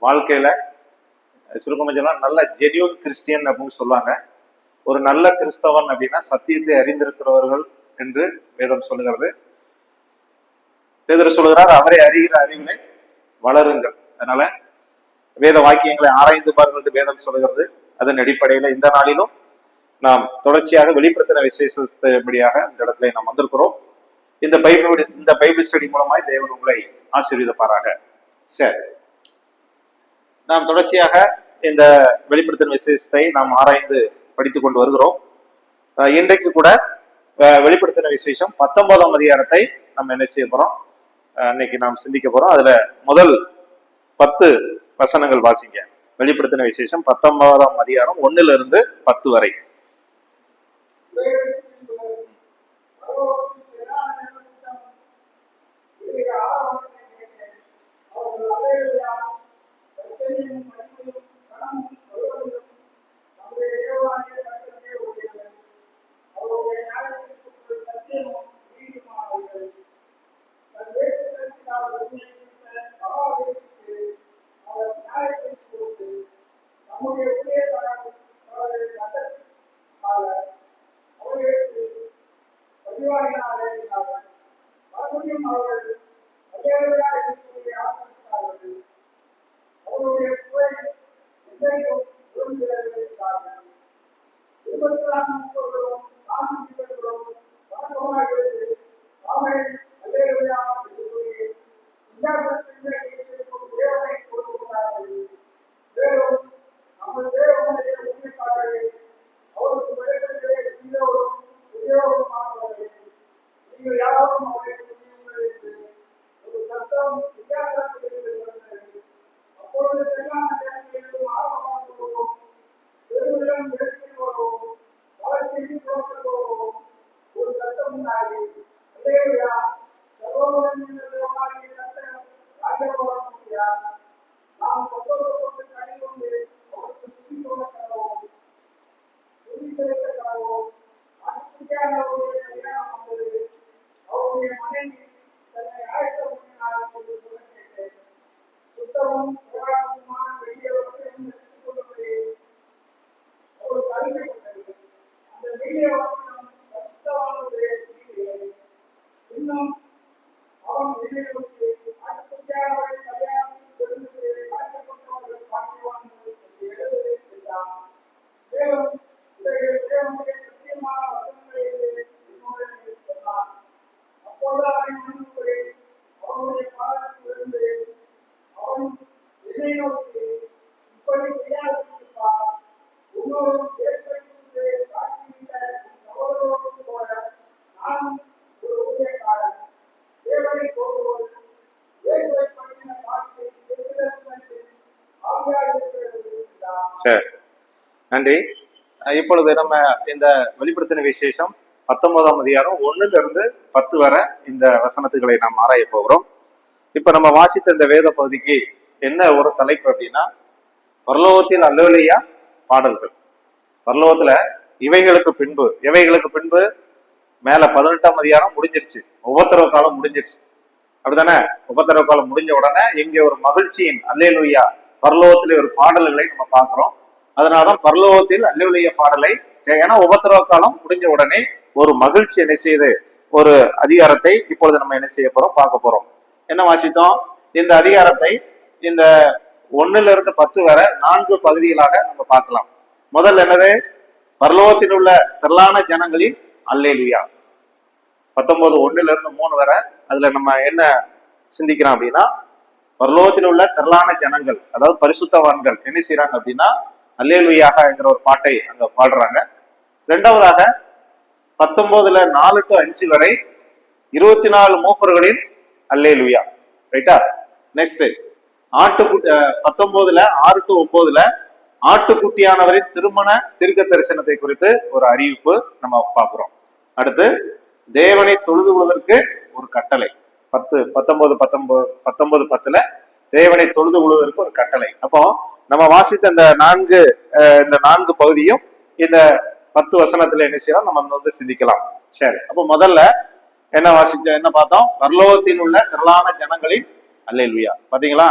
வாழ்க்கையில சுருக்கமாக சொன்னா நல்ல ஜென்யூன் கிறிஸ்டியன் அப்படின்னு சொல்லுவாங்க. ஒரு நல்ல கிறிஸ்தவன் அப்படின்னா சத்தியத்தை அறிந்திருக்கிறவர்கள் என்று வேதம் சொல்லுகிறது. பேதுரு சொல்லுகிறார், அவரை அறிகிற அறிவினை வளருங்கள். அதனால வேத வாக்கியங்களை ஆராய்ந்து பாருங்கள் என்று வேதம் சொல்லுகிறது. அதன் அடிப்படையில இந்த நாளிலும் நாம் தொடர்ச்சியாக வெளிப்படுத்தின விசேஷப்படியாக இந்த இடத்துல நாம் வந்திருக்கிறோம். இந்த பைபிள் ஸ்டடி மூலமாய் தேவன் உங்களை ஆசீர்வதிப்பாராக. சரி, நாம் தொடர்ச்சியாக இந்த வெளிப்படுத்தின விசேஷத்தை நாம் ஆராய்ந்து படித்துக் கொண்டு வருகிறோம். இன்றைக்கு கூட வெளிப்படுத்தின விசேஷம் 19ஆம் அதிகாரத்தை நம்ம என்ன செய்ய போறோம், இன்னைக்கு நாம் சிந்திக்க போறோம். அதுல முதல் 10 வசனங்கள் வாசிங்க. வெளிப்படுத்தின விசேஷம் 19ஆம் அதிகாரம் 1 to 10 வரை. சரி, நன்றி. இப்பொழுது நம்ம இந்த வெளிப்படுத்தின விசேஷம் 19ஆம் அதிகாரம் 1 to 10 வரை இந்த வசனத்துக்களை நாம் ஆராய போகிறோம். இப்ப நம்ம வாசித்த இந்த வேத பகுதிக்கு என்ன ஒரு தலைப்பு அப்படின்னா, பரலோகத்தில் அல்லேலூயா பாடல்கள். பரலோகத்துல எவைகளுக்கு பின்பு மேல 18ஆம் அதிகாரம் முடிஞ்சிருச்சு, உபத்திரவ காலம் முடிஞ்சிருச்சு, அப்படித்தானே? உபத்திரவ காலம் முடிஞ்ச உடனே இங்க ஒரு மகிழ்ச்சியின் அல்லேலூயா பரலோகத்திலே ஒரு பாடல்களை நம்ம பார்க்கிறோம். அதனாலதான் பரலோகத்தில் அல்லேலூயா பாடலை, ஏன்னா உபத்திரவ காலம் முடிஞ்ச உடனே ஒரு மகிழ்ச்சி என்ன செய்யுது, ஒரு அதிகாரத்தை இப்பொழுது நம்ம என்ன செய்ய போறோம், பார்க்க போறோம். என்ன வாசித்தோம்? இந்த அதிகாரத்தை இந்த 1 to 10 வரை 4 பகுதிகளாக நம்ம பார்க்கலாம். முதல்ல என்னது? பரலோகத்தில் உள்ள திரளான ஜனங்களின் அல்லேலூயா. 19 1 to 3 வரை அதுல நம்ம என்ன சிந்திக்கிறோம் அப்படின்னா, பரலோகத்தில் உள்ள திரளான ஜனங்கள், அதாவது பரிசுத்தவான்கள் என்ன செய்யறாங்க அப்படின்னா அல்லேலூயாக என்கிற ஒரு பாட்டை அங்க பாடுறாங்க. இரண்டாவதாக 19 4 to 5 வரை 24 மூப்பர்களின் அல்லேலூயா. ரைட்டா? நெக்ஸ்ட் 19 6 to 9 ஆட்டுக்குட்டியானவரின் திருமண தீர்க்க தரிசனத்தை குறித்து ஒரு அறிவிப்பு நம்ம பார்க்கிறோம். அடுத்து தேவனை தொழுது கொள்வதற்கு ஒரு கட்டளை. 19 10 தேவனை தொழுது கொள்வதற்கு ஒரு கட்டளை. அப்போ நம்ம வாசித்த இந்த 4 பகுதியும் இந்த 10 வசனத்துல என்ன செய்யலாம், நம்ம வந்து சிந்திக்கலாம். சரி, அப்போ முதல்ல என்ன பார்த்தோம்? பரலோகத்தில் உள்ள திரளான ஜனங்களின் அல்லேலூயா. பாத்தீங்களா?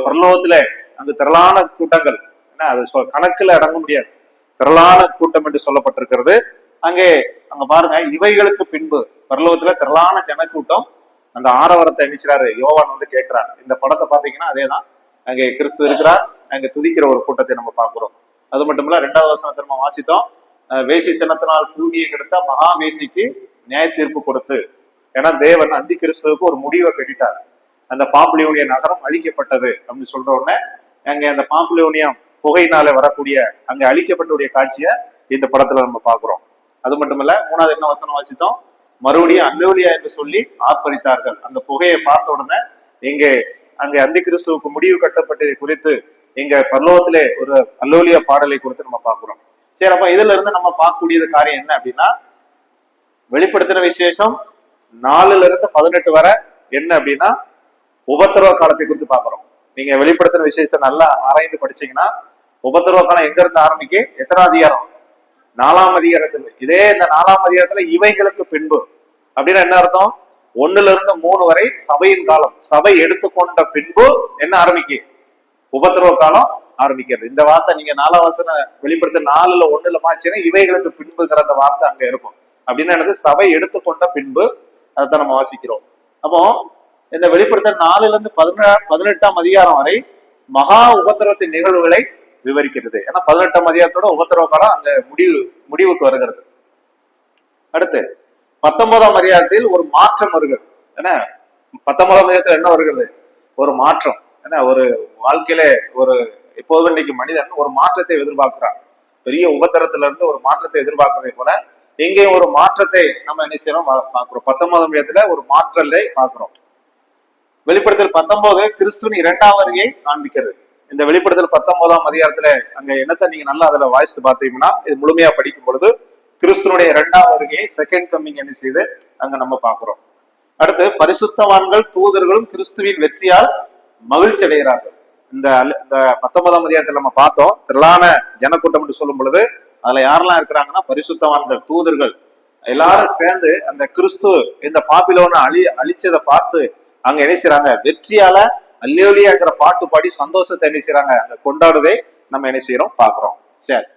பரலோகத்துல அங்கு திரளான கூட்டங்கள், ஏன்னா அது கணக்குல அடங்க முடியாது, திரளான கூட்டம் என்று சொல்லப்பட்டிருக்கிறது. அங்கே அங்க பாருங்க, இவைகளுக்கு பின்பு பரலோகத்துல திரளான ஜனக்கூட்டம் அந்த ஆரவரத்தை எண்ணிச்சாரு யோவான் வந்து கேட்கிறார். இந்த படத்தை பாத்தீங்கன்னா அதேதான், அங்கே கிறிஸ்து இருக்கிறார், அங்க துதிக்கிற ஒரு கூட்டத்தை நம்ம பார்க்கிறோம். அது மட்டும் இல்ல, 2வது வசனத்தை நம்ம வாசித்தோம், வேசித்தனத்தினால் பூமியை கெடுத்த மகா வேசிக்கு நியாய தீர்ப்பு கொடுத்து. ஏன்னா தேவன் அந்தி கிறிஸ்துவுக்கு ஒரு முடிவை கட்டிட்டார். அந்த பாப்புலியோனிய நகரம் அழிக்கப்பட்டது அப்படின்னு சொல்ற உடனே அங்க அந்த பாப்புலியோனியம் புகையினால வரக்கூடிய அங்க அழிக்கப்பட்டுடைய காட்சியை இந்த படத்துல நம்ம பாக்குறோம். அது மட்டும் இல்ல, 3வது என்ன வசனம் வாசித்தோம், மறுபடியும் அல்லேலூயா என்று சொல்லி ஆர்ப்பரித்தார்கள். அந்த புகையை பார்த்த உடனே இங்கே அங்கே அந்தி கிறிஸ்துவுக்கு முடிவு கட்டப்பட்டதை குறித்து இங்க பரலோகத்திலே ஒரு அல்லேலூயா பாடலை குறித்து நம்ம பாக்குறோம். சரி, அப்ப இதுல இருந்து நம்ம பார்க்கக்கூடியது காரியம் என்ன அப்படின்னா, வெளிப்படுத்தின விசேஷம் 4-18 வரை என்ன அப்படின்னா உபத்திரவ காலத்தை குறித்து பாக்குறோம். நீங்க வெளிப்படுத்தின விசேஷத்தை நல்லா ஆராய்ந்து படிச்சீங்கன்னா உபத்திரவ காலம் எங்க இருந்து ஆரம்பிக்க, எத்தனாம் அதிகாரம், 4ஆம் அதிகாரத்துல. இதே இந்த 4ஆம் அதிகாரத்துல இவைகளுக்கு பின்பு அப்படின்னா என்ன அர்த்தம், 1-3 வரை சபையின் காலம், சபை எடுத்துக்கொண்ட பின்பு என்ன ஆரம்பிக்கு, உபத்திரவ காலம் ஆரம்பிக்கிறது. இந்த வார்த்தை நீங்க 4ஆம் வசனம் வெளிப்படுத்த 4-1 மாச்சுன்னா இவைகளுக்கு பின்புங்கிற அந்த வார்த்தை அங்க இருக்கும். அப்படின்னா என்னது, சபை எடுத்துக்கொண்ட பின்பு, அதைத்தான் நம்ம வாசிக்கிறோம். அப்போ இந்த வெளிப்படுத்த 4-18ஆம் அதிகாரம் வரை மகா உபத்திரவத்தின் நிகழ்வுகளை விவரிக்கிறது. ஏன்னா 18ஆம் அதிகாரத்தோட உபத்திரவ காலம் அங்க முடிவுக்கு வருகிறது. அடுத்து 19ஆம் அதிகாரத்தில் ஒரு மாற்றம் வருகிறது. ஏன்னா 19ஆம் அதிகாரத்தில் என்ன வருகிறது, ஒரு மாற்றம். ஏன்னா ஒரு வாழ்க்கையில ஒரு எப்போதும் இன்னைக்கு மனிதன் ஒரு மாற்றத்தை எதிர்பார்க்கிறான். பெரிய உபத்திரத்துல இருந்து ஒரு மாற்றத்தை எதிர்பார்க்கறதை போல எங்கேயும் ஒரு மாற்றத்தை நம்ம என்ன செய்யறோம் பார்க்கிறோம். 19ஆம் அதிகாரத்துல ஒரு மாற்றத்தை பார்க்கிறோம். வெளிப்படுத்தல் 19 கிறிஸ்துவின் 2வது வருகையை காண்பிக்கிறது. இந்த வெளிப்படுத்தல் 19ஆம் அதிகாரத்துல அங்க என்னத்தை நீங்க நல்லா அதுல வாசித்து பார்த்தீங்கன்னா, இது முழுமையா படிக்கும் பொழுது கிறிஸ்துவனுடைய 2வது வருகையை, செகண்ட் கம்மிங் என்ன செய்து அங்க நம்ம பார்க்கிறோம். அடுத்து பரிசுத்தவான்கள் தூதர்களும் கிறிஸ்துவின் வெற்றியால் மகிழ்ச்சி அடைகிறார்கள். இந்த 19ஆம் அதிகாரத்துல நம்ம பார்த்தோம், திரளான ஜனக்கூட்டம் என்று சொல்லும் பொழுது அதுல யாரெல்லாம் இருக்கிறாங்கன்னா, பரிசுத்தவான்கள் தூதர்கள் எல்லாரும் சேர்ந்து அந்த கிறிஸ்து இந்த பாபிலோனை அழிச்சதை பார்த்து அங்க என்ன செய்யறாங்க, வெற்றியால அல்லேலூயாங்கிற பாட்டு பாடி சந்தோஷத்தை என்ன செய்யறாங்க, அங்க கொண்டாடுவதை நம்ம என்ன செய்யறோம் பாக்குறோம். சரி,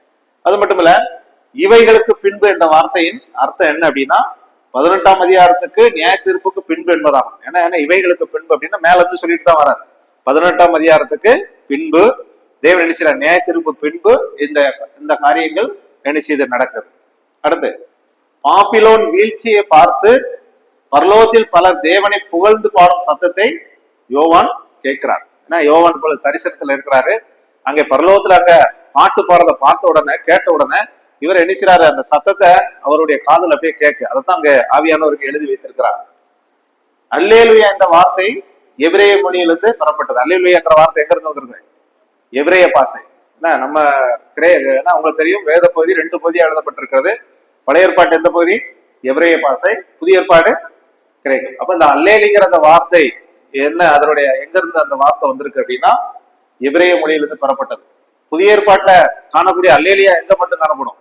அது மட்டும் இல்ல, இவைகளுக்கு பின்பு என்ற வார்த்தையின் அர்த்தம் என்ன அப்படின்னா, 18ஆம் அதிகாரத்துக்கு நியாய தீர்ப்புக்கு பின்பு என்பதாகும். ஏன்னா இவைகளுக்கு பின்பு அப்படின்னா மேல இருந்து சொல்லிட்டு தான் வர்றாரு. 18ஆம் அதிகாரத்துக்கு பின்பு தேவன் என்ன செய்யற, நியாய தீர்ப்பு பின்பு இந்த காரியங்கள் என்ன செய்து நடக்குது. அடுத்து பாபிலோன் வீழ்ச்சியை பார்த்து பரலோகத்தில் பல தேவனை புகழ்ந்து பாடும் சத்தத்தை யோவான் கேட்கிறார். ஏன்னா யோவான் போல தரிசனத்துல இருக்கிறாரு. அங்கே பரலோகத்துல அங்க பாட்டு பாடுறத பார்த்த உடனே, கேட்ட உடனே இவர் என்ன செய்யறாரு, அந்த சத்தத்தை அவருடைய காதுல அப்படியே கேட்க, அதைத்தான் அங்க ஆவியானவருக்கு எழுதி வைத்திருக்கிறார். அல்லேலூயா என்ற வார்த்தை எபிரேய மொழியிலிருந்து பெறப்பட்டது. அல்லேலூயாங்கிற வார்த்தை எங்க இருந்து வந்திருக்கு, எபிரேய பாசை. நம்ம உங்களுக்கு தெரியும், வேத பகுதி 2 பகுதியா எழுதப்பட்டிருக்கிறது. பழைய ஏற்பாட்டு எந்த பகுதி, எபிரேய பாசை, புதிய ஏற்பாடு கிரேக்கம். அப்ப இந்த அல்லேலிங்கிற அந்த வார்த்தை என்ன, அதனுடைய எங்க இருந்து அந்த வார்த்தை வந்திருக்கு அப்படின்னா எபிரேய மொழியிலிருந்து பெறப்பட்டது. புதிய ஏற்பாட்டுல காணக்கூடிய அல்லேலியா எங்க மட்டும் காணப்படும்,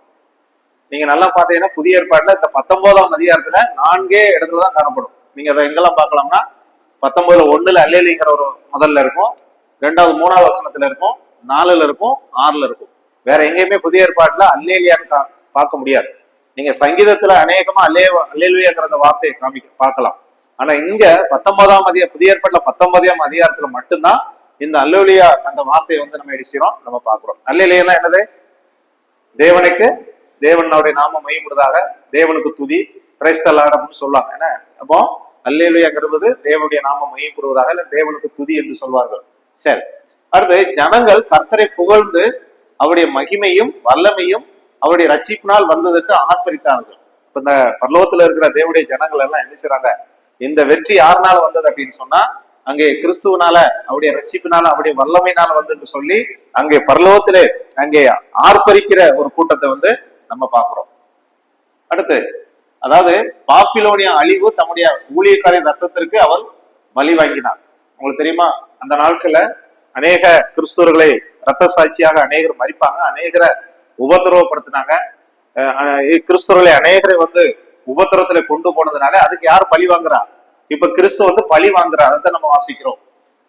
நீங்க நல்லா பாத்தீங்கன்னா புதிய ஏற்பாட்டுல இந்த 19ஆம் அதிகாரத்துல 4 இடத்துலதான் காணப்படும். நீங்க அதை எங்கெல்லாம் பார்க்கலாம்னா 19:1 அல்லேலிங்கிற ஒரு முதல்ல இருக்கும், 2வது 3வது வசனத்துல இருக்கும், 4ல இருக்கும், 6ல இருக்கும். வேற எங்கேயுமே புதிய ஏற்பாட்டுல அல்லேலியான்னு பார்க்க முடியாது. நீங்க சங்கீதத்துல அநேகமா அல்லேலூயாங்கிற அந்த வார்த்தையை பார்க்கலாம். ஆனா இங்க 19ஆம் புதிய ஏற்பாட்டுல 19ஆம் அதிகாரத்துல மட்டும்தான் இந்த அல்லேலூயா அந்த வார்த்தையை வந்து நம்ம எடுக்கிறோம், நம்ம பார்க்கிறோம். அல்லேலூயான்னா என்னது, தேவனுக்கு, தேவனுடைய நாமம் மையப்படுதாக, தேவனுக்கு துதி, பிரைஸ் தி லார்ட் அப்படின்னு சொல்லுவாங்க. என்ன அப்போ அல்லேலூயாங்கிறது தேவனுடைய நாமம் மையப்படுவதாக, இல்ல தேவனுக்கு துதி என்று சொல்வார்கள். சரி, அடுத்து ஜனங்கள் கர்த்தரை புகழ்ந்து அவருடைய மகிமையும் வல்லமையும் அவருடைய ரட்சிப்பினால் வந்ததுக்கு ஆர்ப்பரித்தார்கள். இப்ப இந்த பரலோகத்துல இருக்கிற தேவனுடைய ஜனங்கள் எல்லாம் என்ன செய்றாங்க, இந்த வெற்றி யாருனால வந்தது அப்படின்னு சொன்னா அங்கே கிறிஸ்துவனால, அவருடைய ரட்சிப்பினால, அவருடைய வல்லமையினால வந்து சொல்லி அங்கே பரலோகத்திலே அங்கே ஆர்ப்பரிக்கிற ஒரு கூட்டத்தை வந்து நம்ம பார்க்கிறோம். அடுத்து அதாவது பாபிலோனிய அழிவு தம்முடைய ஊழியக்காரின் ரத்தத்திற்கு அவர் பலி வாங்கினார். உங்களுக்கு தெரியுமா, அந்த நாட்கள்ல அநேக கிறிஸ்துவர்களை ரத்த சாட்சியாக அநேகர் மறிப்பாங்க, அநேகரை உபத்திரவப்படுத்தினாங்க. கிறிஸ்துவர்களை அநேகரை வந்து உபத்திரத்துல கொண்டு போனதுனால அதுக்கு யார் பழி வாங்குறா, இப்ப கிறிஸ்து வந்து பழி வாங்குறார். அதை நம்ம வாசிக்கிறோம்.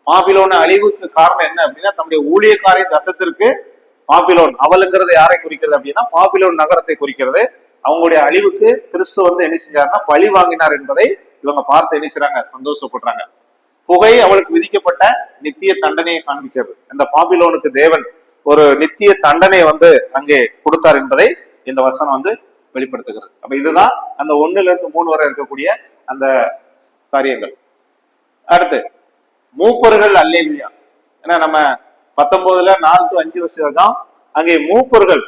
பாபிலோன் அழிவுக்கு காரணம் என்ன அப்படின்னா தம்முடைய ஊழியக்காரின் ரத்தத்திற்கு பாபிலோன், அவளுங்கிறது யாரை குறிக்கிறது அப்படின்னா பாபிலோன் நகரத்தை குறிக்கிறது. அவங்களுடைய அழிவுக்கு கிறிஸ்து வந்து என்ன செஞ்சாருன்னா பழி வாங்கினார் என்பதை இவங்க பார்த்து என்ன செய்றாங்க, சந்தோஷப்படுறாங்க. புகை அவளுக்கு விதிக்கப்பட்ட நித்திய தண்டனையை காண்பிக்கிறது. இந்த பாபிலோனுக்கு தேவன் ஒரு நித்திய தண்டனை வந்து அங்கே கொடுத்தார் என்பதை இந்த வசனம் வந்து வெளிப்படுத்துகிறது. அப்ப இதுதான் அந்த 1-3 வரை இருக்கக்கூடிய அந்த காரியங்கள். அடுத்து மூப்பர்கள் அல்லேலூயா. ஏன்னா நம்ம 19 4 to 5 வருஷம் தான் அங்கே மூப்பர்கள்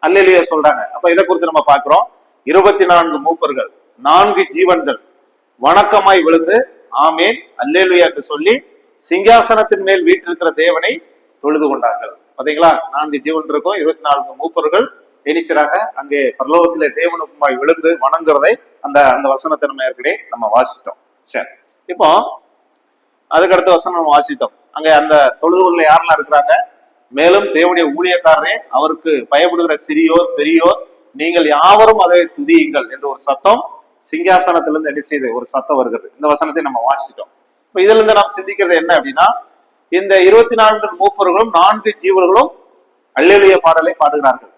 அல்லேலூயா சொல்றாங்க. அப்ப இதை குறித்து நம்ம பார்க்கிறோம். 24 மூப்பர்கள், 4 ஜீவன்கள் வணக்கமாய் விழுந்து ஆமேன் அல்லேலூயா என்று சொல்லி சிங்காசனத்தின் மேல் வீற்றிருக்கிற தேவனை தொழுது கொண்டார்கள். பாத்தீங்களா, 4 ஜீவன் இருக்கும், 24 மூப்பர்கள் எணிக்கிறாங்க. அங்கே பரலோகத்திலே தேவனுக்குமாய் விழுந்து வணங்குறதை அந்த அந்த வசனத்தை நம்ம ஏற்கனவே நம்ம வாசிட்டோம். சரி, இப்போ அதுக்கடுத்த வசனம் நம்ம வாசித்தோம். அங்க அந்த தொழுதுகள்ல யாரெல்லாம் இருக்கிறாங்க? மேலும் தேவனுடைய ஊழியக்காரரே, அவருக்கு பயப்படுகிற சிறியோர் பெரியோர் நீங்கள் யாவரும் அதை துதியுங்கள் என்று ஒரு சத்தம் சிங்காசனத்திலிருந்து என்ன செய்து ஒரு சத்தம் வருகிறது. இந்த வசனத்தை நம்ம வாசிட்டோம். இப்ப இதுல இருந்து நாம் சிந்திக்கிறது என்ன அப்படின்னா, இந்த 24 மூப்பர்களும் 4 ஜீவர்களும் அல்லேலூயா பாடலை பாடுகிறார்கள்.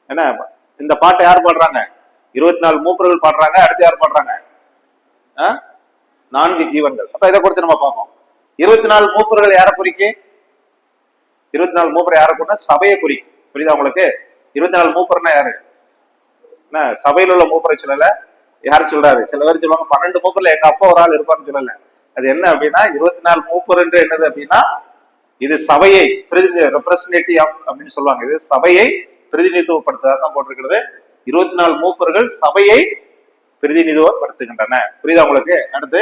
என்ன இந்த பாட்டை யார் பாடுறாங்க? 24 மூப்பர்கள் பாடுறாங்க. அடுத்து யார் பாடுறாங்க? 4 ஜீவன்கள். அப்ப இதை குறித்து நம்ம பார்ப்போம். 24 மூப்பர்கள் யாரை குறிக்கு? 24 மூப்பர் யாரை குறினா சபையை குறிக்கு. புரியுதா உங்களுக்கு? 24 மூப்பர்னா யாரு? என்ன சபையில் உள்ள மூப்பரை சொல்லல, யாரு சொல்றாரு? சில பேர் சொல்லுவாங்க 12 மூப்பர்ல எங்க அப்பா ஒரு ஆள் இருப்பான்னு சொல்லல. அது என்ன அப்படின்னா 24 மூப்பர் என்று என்னது அப்படின்னா இது சபையை ரெப்ரசன்டேட்டிவ் அப்படின்னு சொல்லுவாங்க. இது சபையை பிரதிநிதித்துவப்படுத்துதான் போட்டிருக்கிறது. 24 மூப்பர்கள் சபையை பிரதிநிதித்துவப்படுத்துகின்றன. புரியுதா உங்களுக்கு? அடுத்து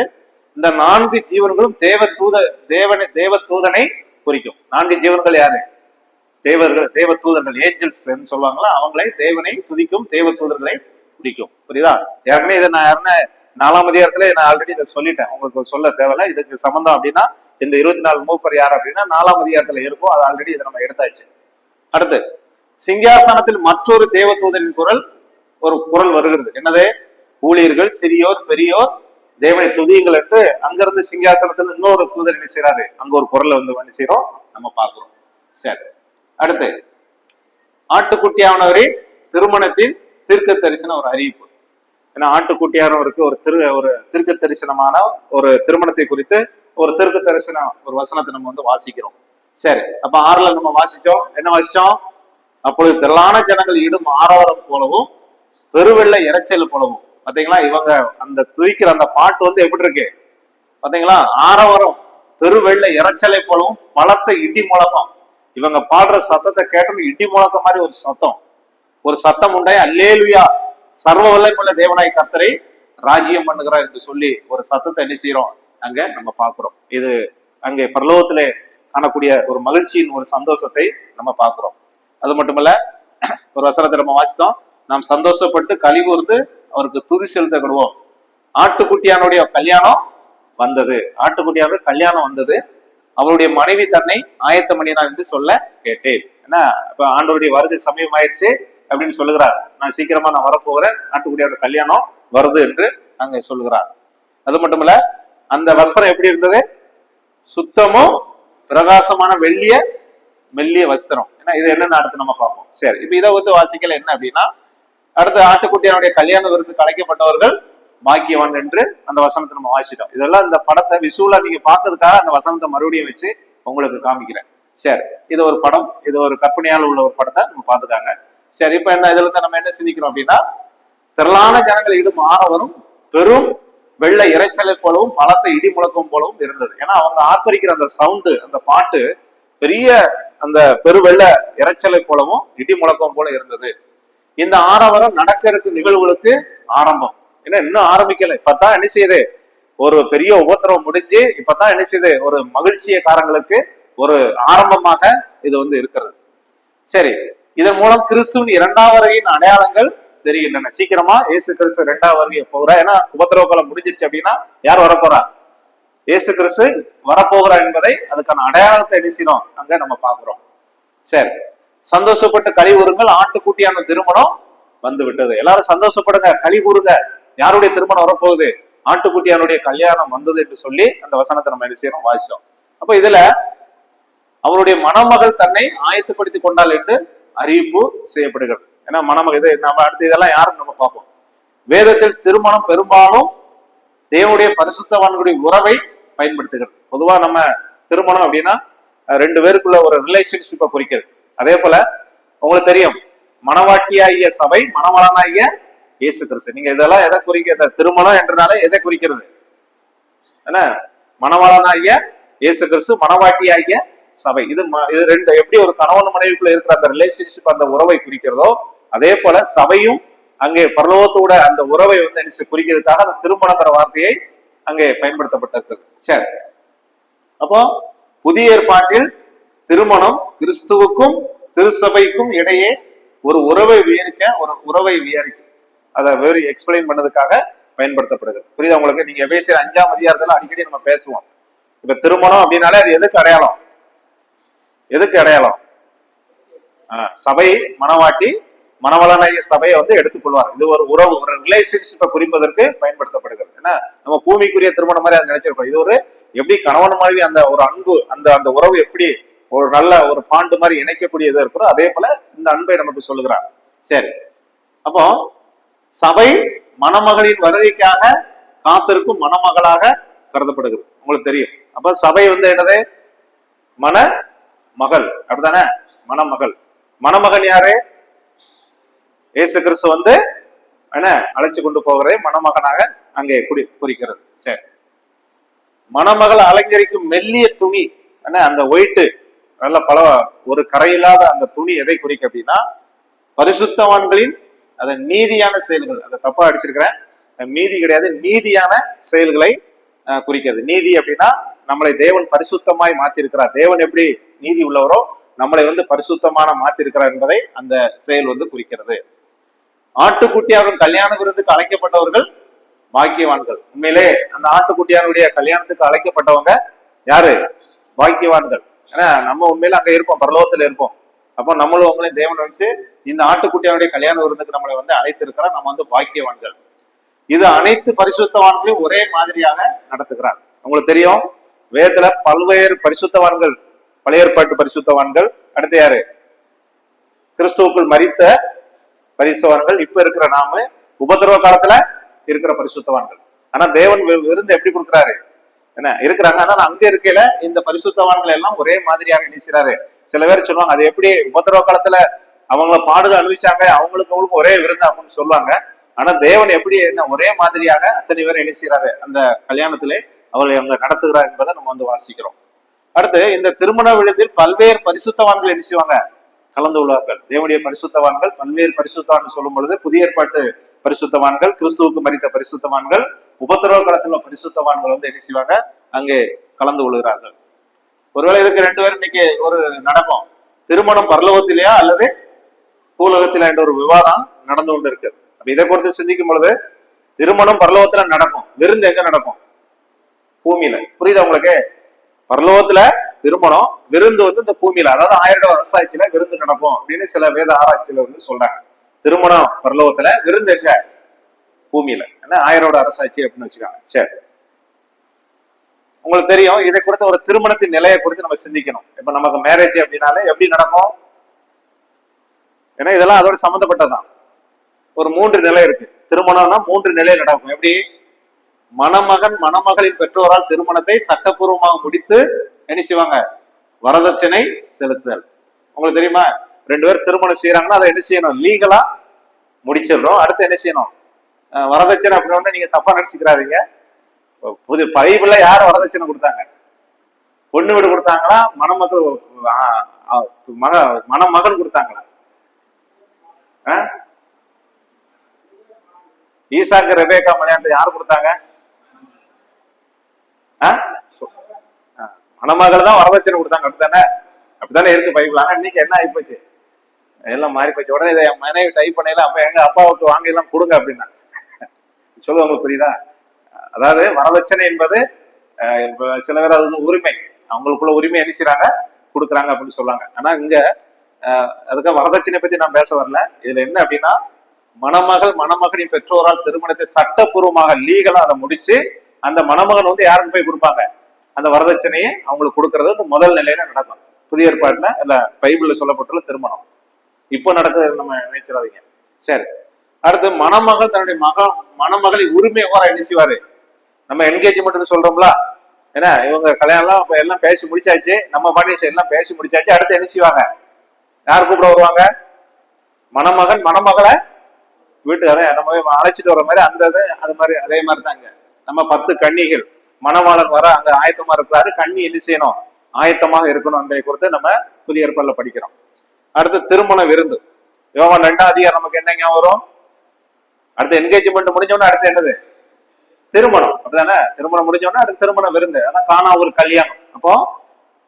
இந்த 4 ஜீவன்களும் தேவ தூதனை குறிக்கும். 4 ஜீவன்கள் யாரு? தேவ தூதர்கள், ஏஞ்சல்ஸ் சொல்லுவாங்களா, அவங்களை தேவனை துதிக்கும் தேவ தூதர்களை குறிக்கும். புரியுதா? ஏற்கனவே இதை நான் யாருன்னா 4ஆம் அதிகாரத்துல நான் ஆல்ரெடி இதை சொல்லிட்டேன், உங்களுக்கு சொல்ல தேவையில்ல. இதுக்கு சம்பந்தம் அப்படின்னா இந்த 24 மூப்பர் யார் அப்படின்னா 4ஆம் அதிகாரத்துல இருக்கும். அது ஆல்ரெடி இதை நம்ம எடுத்தாச்சு. அடுத்து சிங்காசனத்தில் மற்றொரு தேவ தூதரின் ஒரு குரல் வருகிறது. என்னது? ஊழியர்கள் சிறியோர் பெரியோர் தேவனை துதியுங்கள் என்று அங்கிருந்து சிங்காசனத்துல இன்னொரு தூதர் என்ன செய்யறாரு, அங்க ஒரு குரலை வந்து என்ன செய்யறோம் நம்ம பார்க்கிறோம். சரி, அடுத்து ஆட்டுக்குட்டியானவரின் திருமணத்தின் தீர்க்க தரிசன ஒரு அறிவிப்பு. ஏன்னா ஆட்டுக்குட்டியானவருக்கு ஒரு தீர்க்க தரிசனமான ஒரு திருமணத்தை குறித்து ஒரு தீர்க்க தரிசன ஒரு வசனத்தை நம்ம வந்து வாசிக்கிறோம். சரி, அப்ப 6ல நம்ம வாசிச்சோம். என்ன வாசிச்சோம்? அப்பொழுது திரளான ஜனங்கள் இடும் ஆரவாரம் போலவும் பெருவெள்ள இறைச்சல் போலவும். பாத்தீங்களா, இவங்க அந்த துதிக்கிற அந்த பாட்டு வந்து எப்படி இருக்கு பாத்தீங்களா? ஆரவாரம் பெருவெள்ள இறைச்சலை போலவும் பலத்த இடி முழக்கம். இவங்க பாடுற சத்தத்தை கேட்டோம், இடி முழக்கம் மாதிரி ஒரு சத்தம் உண்டாய் அல்லேலூயா சர்வ வல்லமையுள்ள தேவனாய் கர்த்தரை ராஜ்யம் பண்ணுகிறார் என்று சொல்லி ஒரு சத்தத்தை என்ன செய்யறோம் அங்க நம்ம பார்க்கிறோம். இது அங்கே பரலோகத்திலே காணக்கூடிய ஒரு மகிழ்ச்சியின் ஒரு சந்தோஷத்தை நம்ம பார்க்கிறோம். அது மட்டுமல்ல, ஒரு வசனத்தை நம்ம வாசித்தோம், நாம் சந்தோஷப்பட்டு களி கூர்ந்து அவருக்கு துதி செலுத்தப்படுவோம். ஆட்டுக்குட்டியானுடைய கல்யாணம் வந்தது. ஆட்டுக்குட்டியானுடைய கல்யாணம் வந்தது. அவருடைய மனைவி தன்னை ஆயத்தம் பண்ணினார் என்று சொல்ல கேட்டேன். ஏன்னா இப்ப ஆண்டவருடைய வருகை சமயம் ஆயிடுச்சு அப்படின்னு சொல்லுகிறார். நான் சீக்கிரமா நான் வரப்போகிறேன், ஆட்டுக்குட்டியானுடைய கல்யாணம் வருது என்று அங்க சொல்லுகிறார். அது மட்டுமல்ல, அந்த வஸ்திரம் எப்படி இருந்தது? சுத்தமும் பிரகாசமான மெல்லிய வஸ்திரம். ஏன்னா இது என்னன்னு அடுத்து நம்ம பார்ப்போம். சரி, இப்ப இதை வந்து வாசிக்கல என்ன அப்படின்னா, அடுத்து ஆட்டுக்குட்டியானுடைய கல்யாண விருந்து கலைக்கப்பட்டவர்கள் பாக்கியவான் என்று அந்த வசனத்தை நம்ம வாசிட்டோம். இதெல்லாம் இந்த படத்தை விசுவலா நீங்க பாக்குறதுக்காக அந்த வசனத்தை மறுபடியும் வச்சு உங்களுக்கு காமிக்கிறேன். சரி, இது ஒரு படம், இது ஒரு கற்பனையால் உள்ள ஒரு படத்தை நம்ம பாத்துக்காங்க. சரி, இப்ப என்ன இதுல இருந்து நம்ம என்ன சிந்திக்கிறோம் அப்படின்னா, திரளான ஜனங்கள் இடும் ஆரவரும் பெரும் வெள்ள இறைச்சலை போலவும் பலத்த இடி முழக்கம் போலவும் இருந்தது. ஏன்னா அவங்க ஆர்ப்பரிக்கிற அந்த சவுண்டு, அந்த பாட்டு பெரிய அந்த பெருவெள்ள இறைச்சலை போலவும் இடி முழக்கம் போல இருந்தது. இந்த ஆரவாரம் நடக்க இருக்க நிகழ்வுகளுக்கு ஆரம்பம். ஏன்னா இன்னும் ஆரம்பிக்கல, இப்பதான் என்ன செய்யுது, ஒரு பெரிய உபத்திரவம் முடிஞ்சு இப்பதான் என்ன செய்யுது, ஒரு மகிழ்ச்சியக்காரங்களுக்கு ஒரு ஆரம்பமாக இது வந்து இருக்கிறது. சரி, இதன் மூலம் கிறிஸ்துவின் 2ஆம் வருகையின் அடையாளங்கள் தெரிகின்றன. சீக்கிரமா இயேசு கிறிஸ்து 2ஆம் வருகை போகிறா. ஏன்னா உபத்திரவ காலம் முடிஞ்சிருச்சு அப்படின்னா யார் வரப்போறா? இயேசு கிறிஸ்து வரப்போகிறார் என்பதை அதுக்கான அடையாளத்தை என்ன செய்யணும் அங்க நம்ம பாக்குறோம். சரி, சந்தோஷப்பட்டு களி கூறுங்கள், ஆட்டுக்குட்டியான திருமணம் வந்து விட்டது. எல்லாரும் சந்தோஷப்படுங்க, களி கூறுங்க. யாருடைய திருமணம் வரப்போகுது? ஆட்டுக்குட்டியானுடைய கல்யாணம் வந்தது என்று சொல்லி அந்த வசனத்தை நம்ம என்ன செய்யறோம் வாசிச்சோம். அப்ப இதுல அவருடைய மணமகள் தன்னை ஆயத்தப்படுத்திக் கொண்டாள் என்று அறிவிப்பு செய்யப்படுகிறது. ஏன்னா மணமகள் இது நம்ம அடுத்து இதெல்லாம் யாரும் நம்ம பார்ப்போம். வேதத்தில் திருமணம் பெரும்பாலும் தேவனுடைய பரிசுத்தவான்களுடைய உறவை பயன்படுத்துகிறது. பொதுவா நம்ம திருமணம் அப்படின்னா ரெண்டு பேருக்குள்ள ஒரு ரிலேஷன்ஷிப்பை குறிக்கிறது. அதே போல உங்களுக்கு தெரியும், மணவாட்டியாகிய சபை, மணவாளனாகிய இயேசு கிறிஸ்து. நீங்க இதெல்லாம் எதை குறிக்க, திருமணம் என்றனால எதை குறிக்கிறது? என்ன, மணவாளனாகிய இயேசு கிறிஸ்து, மணவாட்டியாகிய சபை. இது ரெண்டு எப்படி ஒரு கணவன் மனைவிக்குள்ள இருக்கிற அந்த ரிலேஷன்ஷிப், அந்த உறவை குறிக்கிறதோ, அதே போல சபையும் அங்கே பரலோகத்தோட அந்த உறவை வந்து குறிக்கிறதுக்காக அந்த திருமணங்கிற வார்த்தையை அங்கே பயன்படுத்தப்பட்டிருக்கு. சரி, அப்போ புதிய ஏற்பாட்டில் திருமணம் கிறிஸ்துவுக்கும் திருச்சபைக்கும் இடையே ஒரு உறவை விவரிக்க அதை வேறு எக்ஸ்பிளைன் பண்ணதுக்காக பயன்படுத்தப்படுது. புரியுதா உங்களுக்கு? நீங்க எபேசியர் 5ஆம் அதிகாரத்துல அடிக்கடி நம்ம பேசுவோம். இப்ப திருமணம் அப்படின்னாலே அது எதுக்கு அடையாளம்? சபை, மணவாட்டி, மணவளனாகிய சபையை வந்து எடுத்துக்கொள்வார். இது ஒரு உறவு, ஒரு ரிலேஷன்ஷிப்பை குறிப்பதற்கு பயன்படுத்தப்படுகிறது. ஏன்னா நம்ம பூமிக்குரிய திருமணம் மாதிரி அதை நினைச்சிருக்கோம். இது ஒரு எப்படி கணவன் மனைவி அந்த ஒரு அன்பு, அந்த உறவு எப்படி ஒரு நல்ல ஒரு பாண்டு மாதிரி இணைக்கக்கூடியது இருக்கிறோ, அதே போல இந்த அன்பை நமக்கு சொல்லுகிறார். சரி, அப்போ சபை மணமகளின் வருகைக்காக காத்திருக்கும் மணமகளாக கருதப்படுகிறது. உங்களுக்கு தெரியும். அப்ப சபை வந்து என்னது? மணமகள், அப்படித்தானே? மணமகன் யாரு? இயேசு கிறிஸ்து வந்து என்ன அழைச்சு கொண்டு போகிறதை மணமகனாக அங்கே குறிக்கிறது. சரி, மணமகள் அலங்கரிக்கும் மெல்லிய துணி என்ன, அந்த ஒயிட்டு நல்ல ஒரு கரையில்லாத அந்த துணி எதை குறிக்க அப்படின்னா, பரிசுத்தவான்களின் அந்த நீதியான செயல்கள். அதை தப்பா அடிச்சிருக்கிறேன், மீதி கிடையாது, நீதியான செயல்களை குறிக்கிறது. நீதி அப்படின்னா நம்மளை தேவன் பரிசுத்தமாய் மாத்திருக்கிறார். தேவன் எப்படி நீதி உள்ளவரோ நம்மளை வந்து பரிசுத்தமான மாத்திருக்கிறார் என்பதை அந்த செயல் வந்து குறிக்கிறது. ஆட்டுக்குட்டியாரும் கல்யாண விருந்துக்கு அழைக்கப்பட்டவர்கள் பாக்கியவான்கள். உண்மையிலே அந்த ஆட்டுக்குட்டியாருடைய கல்யாணத்துக்கு அழைக்கப்பட்டவங்க யாரு? பாக்கியவான்கள். ஏன்னா நம்ம உண்மையில அங்க இருப்போம், பரலோகத்துல இருப்போம். அப்போ நம்மளும் உங்களையும் தேவன் வச்சு இந்த ஆட்டுக்குட்டியாருடைய கல்யாண விருந்துக்கு நம்மளை வந்து அழைத்திருக்கிறார். நம்ம வந்து பாக்கியவான்கள். இது அனைத்து பரிசுத்தவான்களையும் ஒரே மாதிரியாக நடத்துகிறார். உங்களுக்கு தெரியும், வேதத்துல பல்வேறு பரிசுத்தவான்கள், பழைய ஏற்பாட்டு பரிசுத்தவான்கள், அடுத்து யாரு? கிறிஸ்துவுக்குள் மரித்த பரிசுத்தவான்கள், இப்ப இருக்கிற நாம உபத்திரவ காலத்துல இருக்கிற பரிசுத்தவான்கள். ஆனா தேவன் விருந்து எப்படி கொடுக்குறாரு? என்ன இருக்கிறாங்க, ஆனா அங்க இருக்கையில இந்த பரிசுத்தவான்கள் எல்லாம் ஒரே மாதிரியாக நினைக்கிறாரு. சில பேர் சொல்லுவாங்க, அது எப்படி உபத்திரவ காலத்துல அவங்கள பாடுகள் அனுபவிச்சாங்க, அவங்களுக்கு ஒரே விருந்து அப்படின்னு சொல்லுவாங்க. ஆனா தேவன் எப்படி என்ன ஒரே மாதிரியாக அத்தனை பேரை நினைக்கிறாரு அந்த கல்யாணத்திலே அவளை அவங்க நடத்துகிறார் என்பதை நம்ம வந்து வாசிக்கிறோம். அடுத்து, இந்த திருமண விழுந்தில் பல்வேறு பரிசுத்தவான்கள் என்ன செய்வாங்க? கலந்து உள்ளார்கள். தேவனுடைய பரிசுத்தவான்கள், பல்வேறு பரிசுத்தவான்கள் சொல்லும் பொழுது புதிய ஏற்பாட்டு பரிசுத்தவான்கள், கிறிஸ்துவுக்கு மரித்த பரிசுத்தவான்கள், உபத்திரவ காலத்துல பரிசுத்தவான்கள் வந்து என்ன செய்வாங்க? அங்கே கலந்து கொள்கிறார்கள். ஒருவேளை இதுக்கு ரெண்டு பேரும் இன்னைக்கு ஒரு நடக்கும், திருமணம் பரலோகத்திலேயா அல்லது பூலோகத்திலா என்ற ஒரு விவாதம் நடந்து கொண்டு இருக்கு. அப்ப இதை குறித்து சிந்திக்கும் பொழுது திருமணம் பரலோகத்துல நடக்கும், விருந்து எங்க நடக்கும்? பூமியில. புரியுதா உங்களுக்கு? பரலோகத்துல திருமணம், விருந்து வந்து இந்த பூமியில, அதாவது 1000 அரசாட்சியில விருந்து நடக்கும் அப்படின்னு சில வேத ஆராய்ச்சியில வந்து சொல்றாங்க. திருமணம் பரலோகத்துல, விருந்து எங்க? பூமியில. ஏன்னா 1000 அரசாட்சி அப்படின்னு வச்சுக்காங்க. சரி, உங்களுக்கு தெரியும், இதை குறித்த ஒரு திருமணத்தின் நிலையை குறித்து நம்ம சிந்திக்கணும். இப்ப நமக்கு மேரேஜ் அப்படின்னாலே எப்படி நடக்கும்? ஏன்னா இதெல்லாம் அதோட சம்மந்தப்பட்டதுதான். ஒரு 3 நிலை இருக்கு. திருமணம்னா 3 நிலையில் நடக்கும். எப்படி? மணமகன் மணமகளின் பெற்றோரால் திருமணத்தை சட்டப்பூர்வமாக முடித்து என்ன செய்வாங்க? வரதட்சணை செலுத்துதல். உங்களுக்கு தெரியுமா, 2 பேர் திருமணம் செய்யறாங்கன்னா அதை என்ன செய்யணும்? லீகலா முடிச்சிடறோம். அடுத்து என்ன செய்யணும்? வரதட்சணை அப்படின்னு நீங்க தப்பா நினைச்சுக்கிறாதீங்க. புது பைபிள்ல யார் வரதட்சணை கொடுத்தாங்க? பொண்ணு வீடு கொடுத்தாங்களா? மணமகன் கொடுத்தாங்களா? ஈசாக்கு ரெபேக்கா கல்யாணத்தை யாரு கொடுத்தாங்க? மணமகள் தான் வரதட்சணை கொடுத்தாங்க. அப்படித்தானே இருக்கு பைபிள். ஆனா இன்னைக்கு என்ன ஆயிப்போச்சு? எல்லாம் மாறி போச்சு. உடனே இதை என் மனைவி டைப் பண்ணல, அப்ப எங்க அப்பாவுக்கு வாங்க எல்லாம் கொடுங்க அப்படின்னா சொல்லுவாங்க. உங்களுக்கு புரியுதா? அதாவது வரதட்சணை என்பது சில பேர் அது வந்து உரிமை, அவங்களுக்குள்ள உரிமை என்ன செய்றாங்க? கொடுக்குறாங்க அப்படின்னு சொல்லுவாங்க. ஆனா இங்க அதுக்கு வரதட்சணை பத்தி நான் பேச வரல. இதுல என்ன அப்படின்னா, மணமகள் மணமகனின் பெற்றோரால் திருமணத்தை சட்டப்பூர்வமாக லீகலா அதை முடிச்சு அந்த மணமகன் வந்து யாருக்கு போய் கொடுப்பாங்க? அந்த வரதட்சணையை அவங்களுக்கு கொடுக்கறது வந்து முதல் நிலையில நடக்கும். புதிய ஏற்பாட்டுல இல்ல பைபிள்ல சொல்லப்பட்டுள்ள திருமணம் இப்போ நடக்குது நம்ம நினைச்சிடாதீங்க. சரி, அடுத்து மணமகள் தன்னுடைய மணமகளை உரிமை என்ன செய்வாரு? நம்ம என்கேஜ்மெண்ட் சொல்றோம்ல, ஏன்னா இவங்க கல்யாணம் எல்லாம் பேசி முடிச்சாச்சு, நம்ம பாட்டி எல்லாம் பேசி முடிச்சாச்சு. அடுத்து என்ன செய்வாங்க? யார் கூப்பிட வருவாங்க? மணமகன் மணமகளை வீட்டுக்கு அதை நம்ம அழைச்சிட்டு வர மாதிரி அந்த இது அது மாதிரி அதே மாதிரி தாங்க. நம்ம 10 கன்னிகள் மணவாளன் வர அங்க ஆயத்தமா இருக்கிறாரு. கன்னி என்ன செய்யணும்? ஆயத்தமாக இருக்கணும். அந்த குறித்து நம்ம புதிய ஏற்பாடுல படிக்கிறோம். அடுத்து திருமண விருந்து. யோவான் 2ஆம் அதிகாரம் நமக்கு என்னங்க வரும்? அடுத்து என்கேஜ்மெண்ட் முடிஞ்சோன்னா அடுத்து என்னது? திருமணம். அப்படிதானே? திருமணம் முடிஞ்சோன்னா அடுத்து திருமண விருந்து. அதான் காணா ஒரு கல்யாணம். அப்போ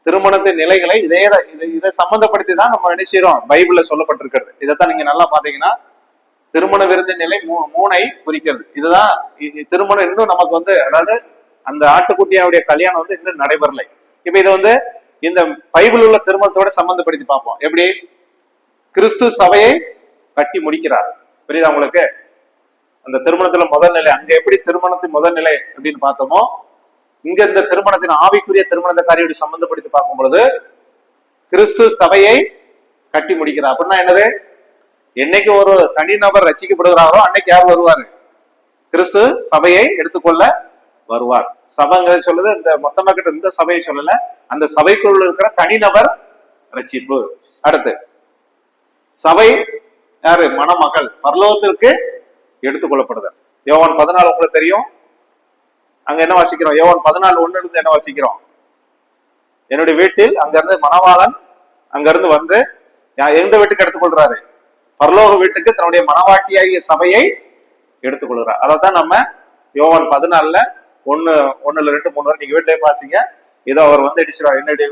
திருமணத்தின் நிலைகளை இதை சம்பந்தப்படுத்தி தான் நம்ம நினைச்சிரோம் பைபிள்ல சொல்லப்பட்டிருக்கிறது. இதைத்தான் நீங்க நல்லா பாத்தீங்கன்னா திருமண விருந்தின் நிலை 3ஐ குறிக்கிறது. இதுதான் திருமணம் இன்னும் நமக்கு வந்து, அதாவது அந்த ஆட்டுக்குட்டியாவுடைய கல்யாணம் வந்து இன்னும் நடைபெறலை. இப்ப இதை வந்து இந்த பைபிள் உள்ள திருமணத்தோட சம்பந்தப்படுத்தி பார்ப்போம். எப்படி? கிறிஸ்து சபையை கட்டி முடிக்கிறார். புரியுதா உங்களுக்கு? அந்த திருமணத்துல முதல் நிலை அங்க எப்படி திருமணத்தின் முதல் நிலை அப்படின்னு பார்த்தோமோ, இங்க இந்த திருமணத்தின் ஆவிக்குரிய திருமணத்தை காரியோட சம்பந்தப்படுத்தி பார்க்கும் பொழுது கிறிஸ்து சபையை கட்டி முடிக்கிறார். அப்படின்னா என்னது? என்னைக்கு ஒரு தனிநபர் ரசிக்கப்படுகிறாரோ அன்னைக்கு யார் வருவாரு? கிறிஸ்து சபையை எடுத்துக்கொள்ள வருவார். சபைங்கிறது சொல்லுது இந்த மொத்தமா கிட்ட இந்த சபையை சொல்லல, அந்த சபைக்குள்ள இருக்கிற தனிநபர் ரட்சிப்பு. அடுத்து சபை யாரு? மணமகள் பரலோகத்திற்கு எடுத்துக்கொள்ளப்படுதல். யோவான் 14 உங்களுக்கு தெரியும். அங்க என்ன வாசிக்கிறோம்? யோவான் 14:1 இருந்து என்ன வாசிக்கிறோம்? என்னுடைய வீட்டில் அங்க இருந்து மணவாளன் அங்க இருந்து வந்து எந்த வீட்டுக்கு எடுத்துக்கொள்றாரு? பரலோக வீட்டுக்கு தன்னுடைய மணவாட்டியாகிய சபையை எடுத்துக்கொள்கிறார். அதைத்தான் நம்ம யோவான் 14:1, 2, 3 வரை நீங்க வீட்டிலே வாசிங்க. இதோ அவர் வந்து அடிச்சிருவார், என்னுடைய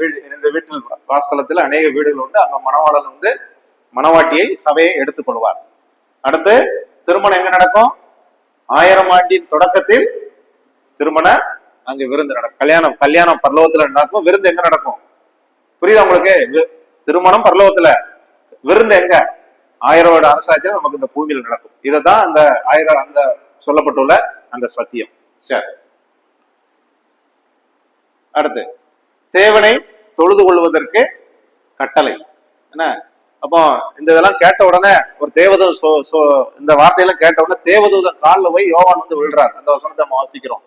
வீட்டில் வாஸ்தலத்தில் அநேக வீடுகள் உண்டு, அங்க மணவாளன் வந்து மணவாட்டியை சபையை எடுத்துக்கொள்வார். அடுத்து திருமணம் எங்க நடக்கும்? 1000 ஆண்டின் தொடக்கத்தில் திருமண அங்க விருந்து நடக்கும். கல்யாணம் பரலோகத்துல நடக்கும், விருந்து எங்க நடக்கும்? புரியுதா உங்களுக்கு? திருமணம் பரலோகத்துல, விருந்து எங்க? 1000 வருட அரசாட்சியில் நமக்கு இந்த பூமியில் நடக்கும். இதுதான் அந்த 1000 அந்த சொல்லப்பட்டுள்ள அந்த சத்தியம். சரி, அடுத்து தேவனை தொழுது கொள்வதற்கு கட்டளை என்ன? அப்போ இந்த இதெல்லாம் கேட்ட உடனே ஒரு இந்த வார்த்தையெல்லாம் கேட்ட உடனே தேவதூதன் காலில் போய் யோவான் வந்து விழுறார். அந்த வசனத்தை நம்ம வாசிக்கிறோம்.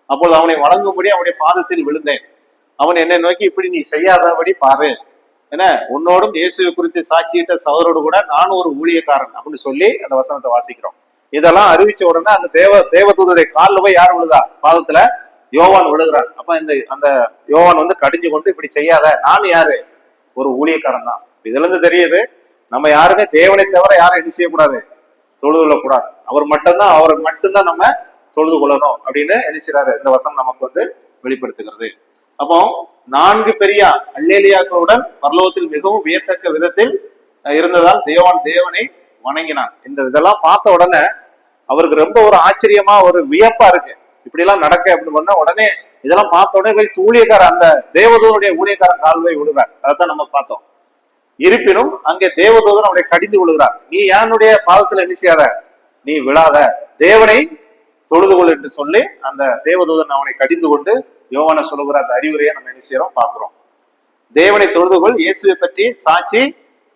அப்போது அவனை வழங்கும்படி அவனுடைய பாதத்தில் விழுந்தேன். அவன் என்னை நோக்கி, இப்படி நீ செய்யாதபடி பாரு, என்ன உன்னோடும் இயேசுவை குறித்து சாட்சியிட்ட சகோதரோடு கூட நானும் ஒரு ஊழியக்காரன் அப்படின்னு சொல்லி அந்த வசனத்தை வாசிக்கிறோம். இதெல்லாம் அறிவிச்ச உடனே அந்த தேவதூதருடைய காலில் போய் யார் விழுதா? பாதத்துல யோவான் விழுகிறான். அப்ப அந்த யோவான் வந்து கடிஞ்சு கொண்டு, இப்படி செய்யாத, நான் யாரு? ஒரு ஊழியக்காரன் தான். இதுல இருந்து தெரியுது நம்ம யாருமே தேவனை தவிர யாரும் என்ன செய்யக்கூடாது? தொழுது கொள்ளக்கூடாது. அவர் மட்டும்தான் நம்ம தொழுது கொள்ளணும் அப்படின்னு என்ன செய்யறாரு? இந்த வசனம் நமக்கு வந்து வெளிப்படுத்துகிறது. அப்போ 4 பெரிய அல்லேலியாக்களுடன் பரலோகத்தில் மிகவும் வியத்தக்க விதத்தில் இருந்ததால் தேவனை வணங்கினான். இதெல்லாம் பார்த்த உடனே அவருக்கு ரொம்ப ஒரு ஆச்சரியமா ஒரு வியப்பா இருக்கு. இப்படி எல்லாம் நடக்க அப்படின்னு பண்ண உடனே இதெல்லாம் பார்த்த உடனே ஊழியக்காரன், அந்த தேவதூதனுடைய ஊழியக்காரன் கால்வை விடுறார். அதைத்தான் நம்ம பார்த்தோம். இருப்பினும் அங்கே தேவதூதன் அவனை கடிந்து விழுகிறார். நீ யாருடைய பாதத்துல என்ன செய்யாத, நீ விழாத, தேவனை தொழுது கொள் என்று சொல்லி அந்த தேவதூதன் அவனை கடிந்து கொண்டு யோவான சொல்லுகிற அந்த அறிவுரையை நம்ம என்ன செய்யறோம்? பார்க்கிறோம். தேவனை தொழுதுகொள், இயேசுவை பற்றி சாட்சி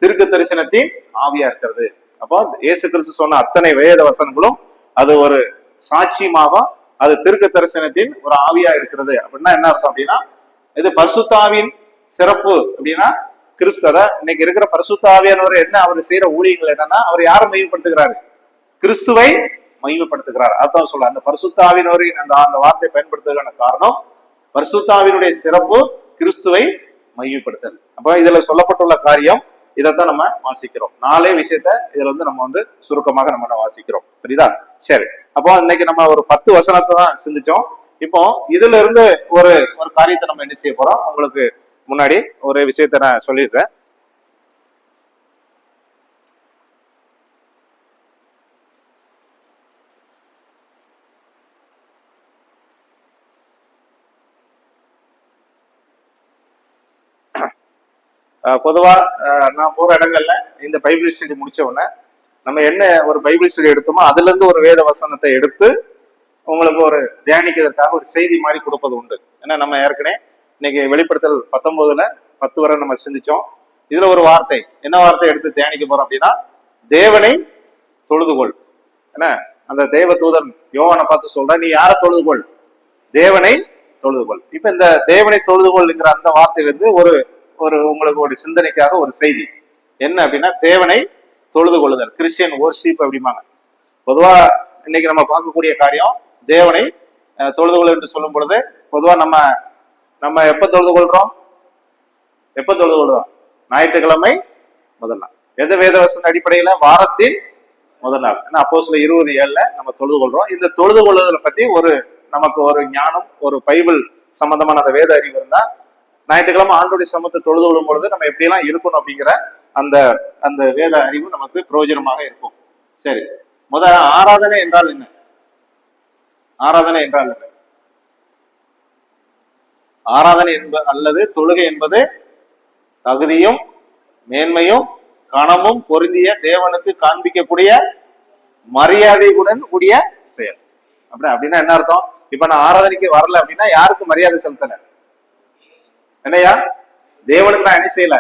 தீர்க்க தரிசனத்தின் ஆவியா இருக்கிறது. அப்போ இயேசு கிறிஸ்து சொன்ன அத்தனை வேத வசனங்களும் அது ஒரு சாட்சியமாக, அது தீர்க்க தரிசனத்தின் ஒரு ஆவியா இருக்கிறது. அப்படின்னா என்ன அர்த்தம் அப்படின்னா, இது பரிசுத்தாவின் சிறப்பு. அப்படின்னா கிறிஸ்துவ இன்னைக்கு இருக்கிற பரிசுத்த ஆவியானவர் என்ன அவர் செய்யற ஊழியங்கள் என்னன்னா, அவர் யாரை மையப்படுத்துகிறாரு? கிறிஸ்துவை மையப்படுத்துகிறார். அதான் சொல்ல அந்த பரிசுத்தாவினரின் அந்த வார்த்தை பயன்படுத்துவதற்கான காரணம் பரிசுத்தாவினுடைய சிறப்பு கிறிஸ்துவை மையப்படுத்தல். அப்ப இதுல சொல்லப்பட்டுள்ள காரியம் இதைத்தான் நம்ம வாசிக்கிறோம். 4 விஷயத்த இதுல வந்து நம்ம வந்து சுருக்கமாக நம்ம வாசிக்கிறோம். புரியுதா? சரி, அப்போ இன்னைக்கு நம்ம ஒரு 10 வசனத்தை தான் சிந்திச்சோம். இப்போ இதுல இருந்து ஒரு காரியத்தை நம்ம என்ன செய்ய போறோம்? உங்களுக்கு முன்னாடி ஒரு விஷயத்த நான் சொல்லிடுறேன். பொதுவா நான் போற இடங்கள்ல இந்த பைபிள் ஸ்டடி முடிச்ச உடனே நம்ம என்ன ஒரு பைபிள் ஸ்டடி எடுத்தோமோ அதுல இருந்து ஒரு வேத வசனத்தை எடுத்து உங்களுக்கு ஒரு தியானிக்கிறதுக்காக ஒரு செய்தி மாதிரி கொடுப்பது உண்டு. ஏன்னா நம்ம ஏற்கனவே இன்னைக்கு வெளிப்படுத்தல் 19ல 10 வரை நம்ம சிந்திச்சோம். இதுல ஒரு வார்த்தை, என்ன வார்த்தை எடுத்து தியானிக்க போறோம் அப்படின்னா, தேவனை தொழுதுகொள். என்ன, அந்த தேவ தூதன் யோவானை பார்த்து சொல்ற, நீ யாரை தொழுதுகொள்? தேவனை தொழுதுகொள். இப்ப இந்த தேவனை தொழுதுகொள்ங்கிற அந்த வார்த்தையிலிருந்து ஒரு ஒரு உங்களுக்கு ஒரு சிந்தனைக்காக ஒரு செய்தி என்ன அப்படின்னா, தேவனை தொழுது கொள்ளுதல், கிறிஸ்டியன் வொர்ஷிப் அப்படிம்பாங்க. பொதுவா இன்னைக்கு நம்ம பார்க்கக்கூடிய காரியம் தேவனை தொழுது கொள் என்று சொல்லும் பொழுது, பொதுவா நம்ம நம்ம எப்ப தொழுது கொள்றோம்? எப்ப தொழுது கொள்றோம்? ஞாயிற்றுக்கிழமை முதல் நாள். எந்த வேதவசன அடிப்படையில? வாரத்தின் முதல் நாள். அப்போஸ்தலர் 20:7 நம்ம தொழுது கொள்றோம். இந்த தொழுது கொள்ளுதலை பத்தி ஒரு நமக்கு ஒரு ஞானம், ஒரு பைபிள் சம்பந்தமான அந்த வேத அறிவு இருந்தா, ஞாயிற்றுக்கிழமை ஆண்டோடைய சமூகத்தை தொழுது கொள்ளும் பொழுது நம்ம எப்படியெல்லாம் இருக்கணும் அப்படிங்கிற அந்த அந்த வேத அறிவு நமக்கு பிரயோஜனமாக இருக்கும். சரி, ஆராதனை என்றால் என்ன? ஆராதனை என்றால் என்ன? ஆராதனை என்பது அல்லது தொழுகை என்பது தகுதியும் மேன்மையும் கணமும் பொருந்திய தேவனுக்கு காண்பிக்கக்கூடிய மரியாதையுடன் கூடிய செயல். அப்படின்னா என்ன அர்த்தம்? இப்ப நான் ஆராதனைக்கு வரல அப்படின்னா யாருக்கு மரியாதை செலுத்தல? என்னையா? தேவனுக்கு நான் என்ன செய்யல?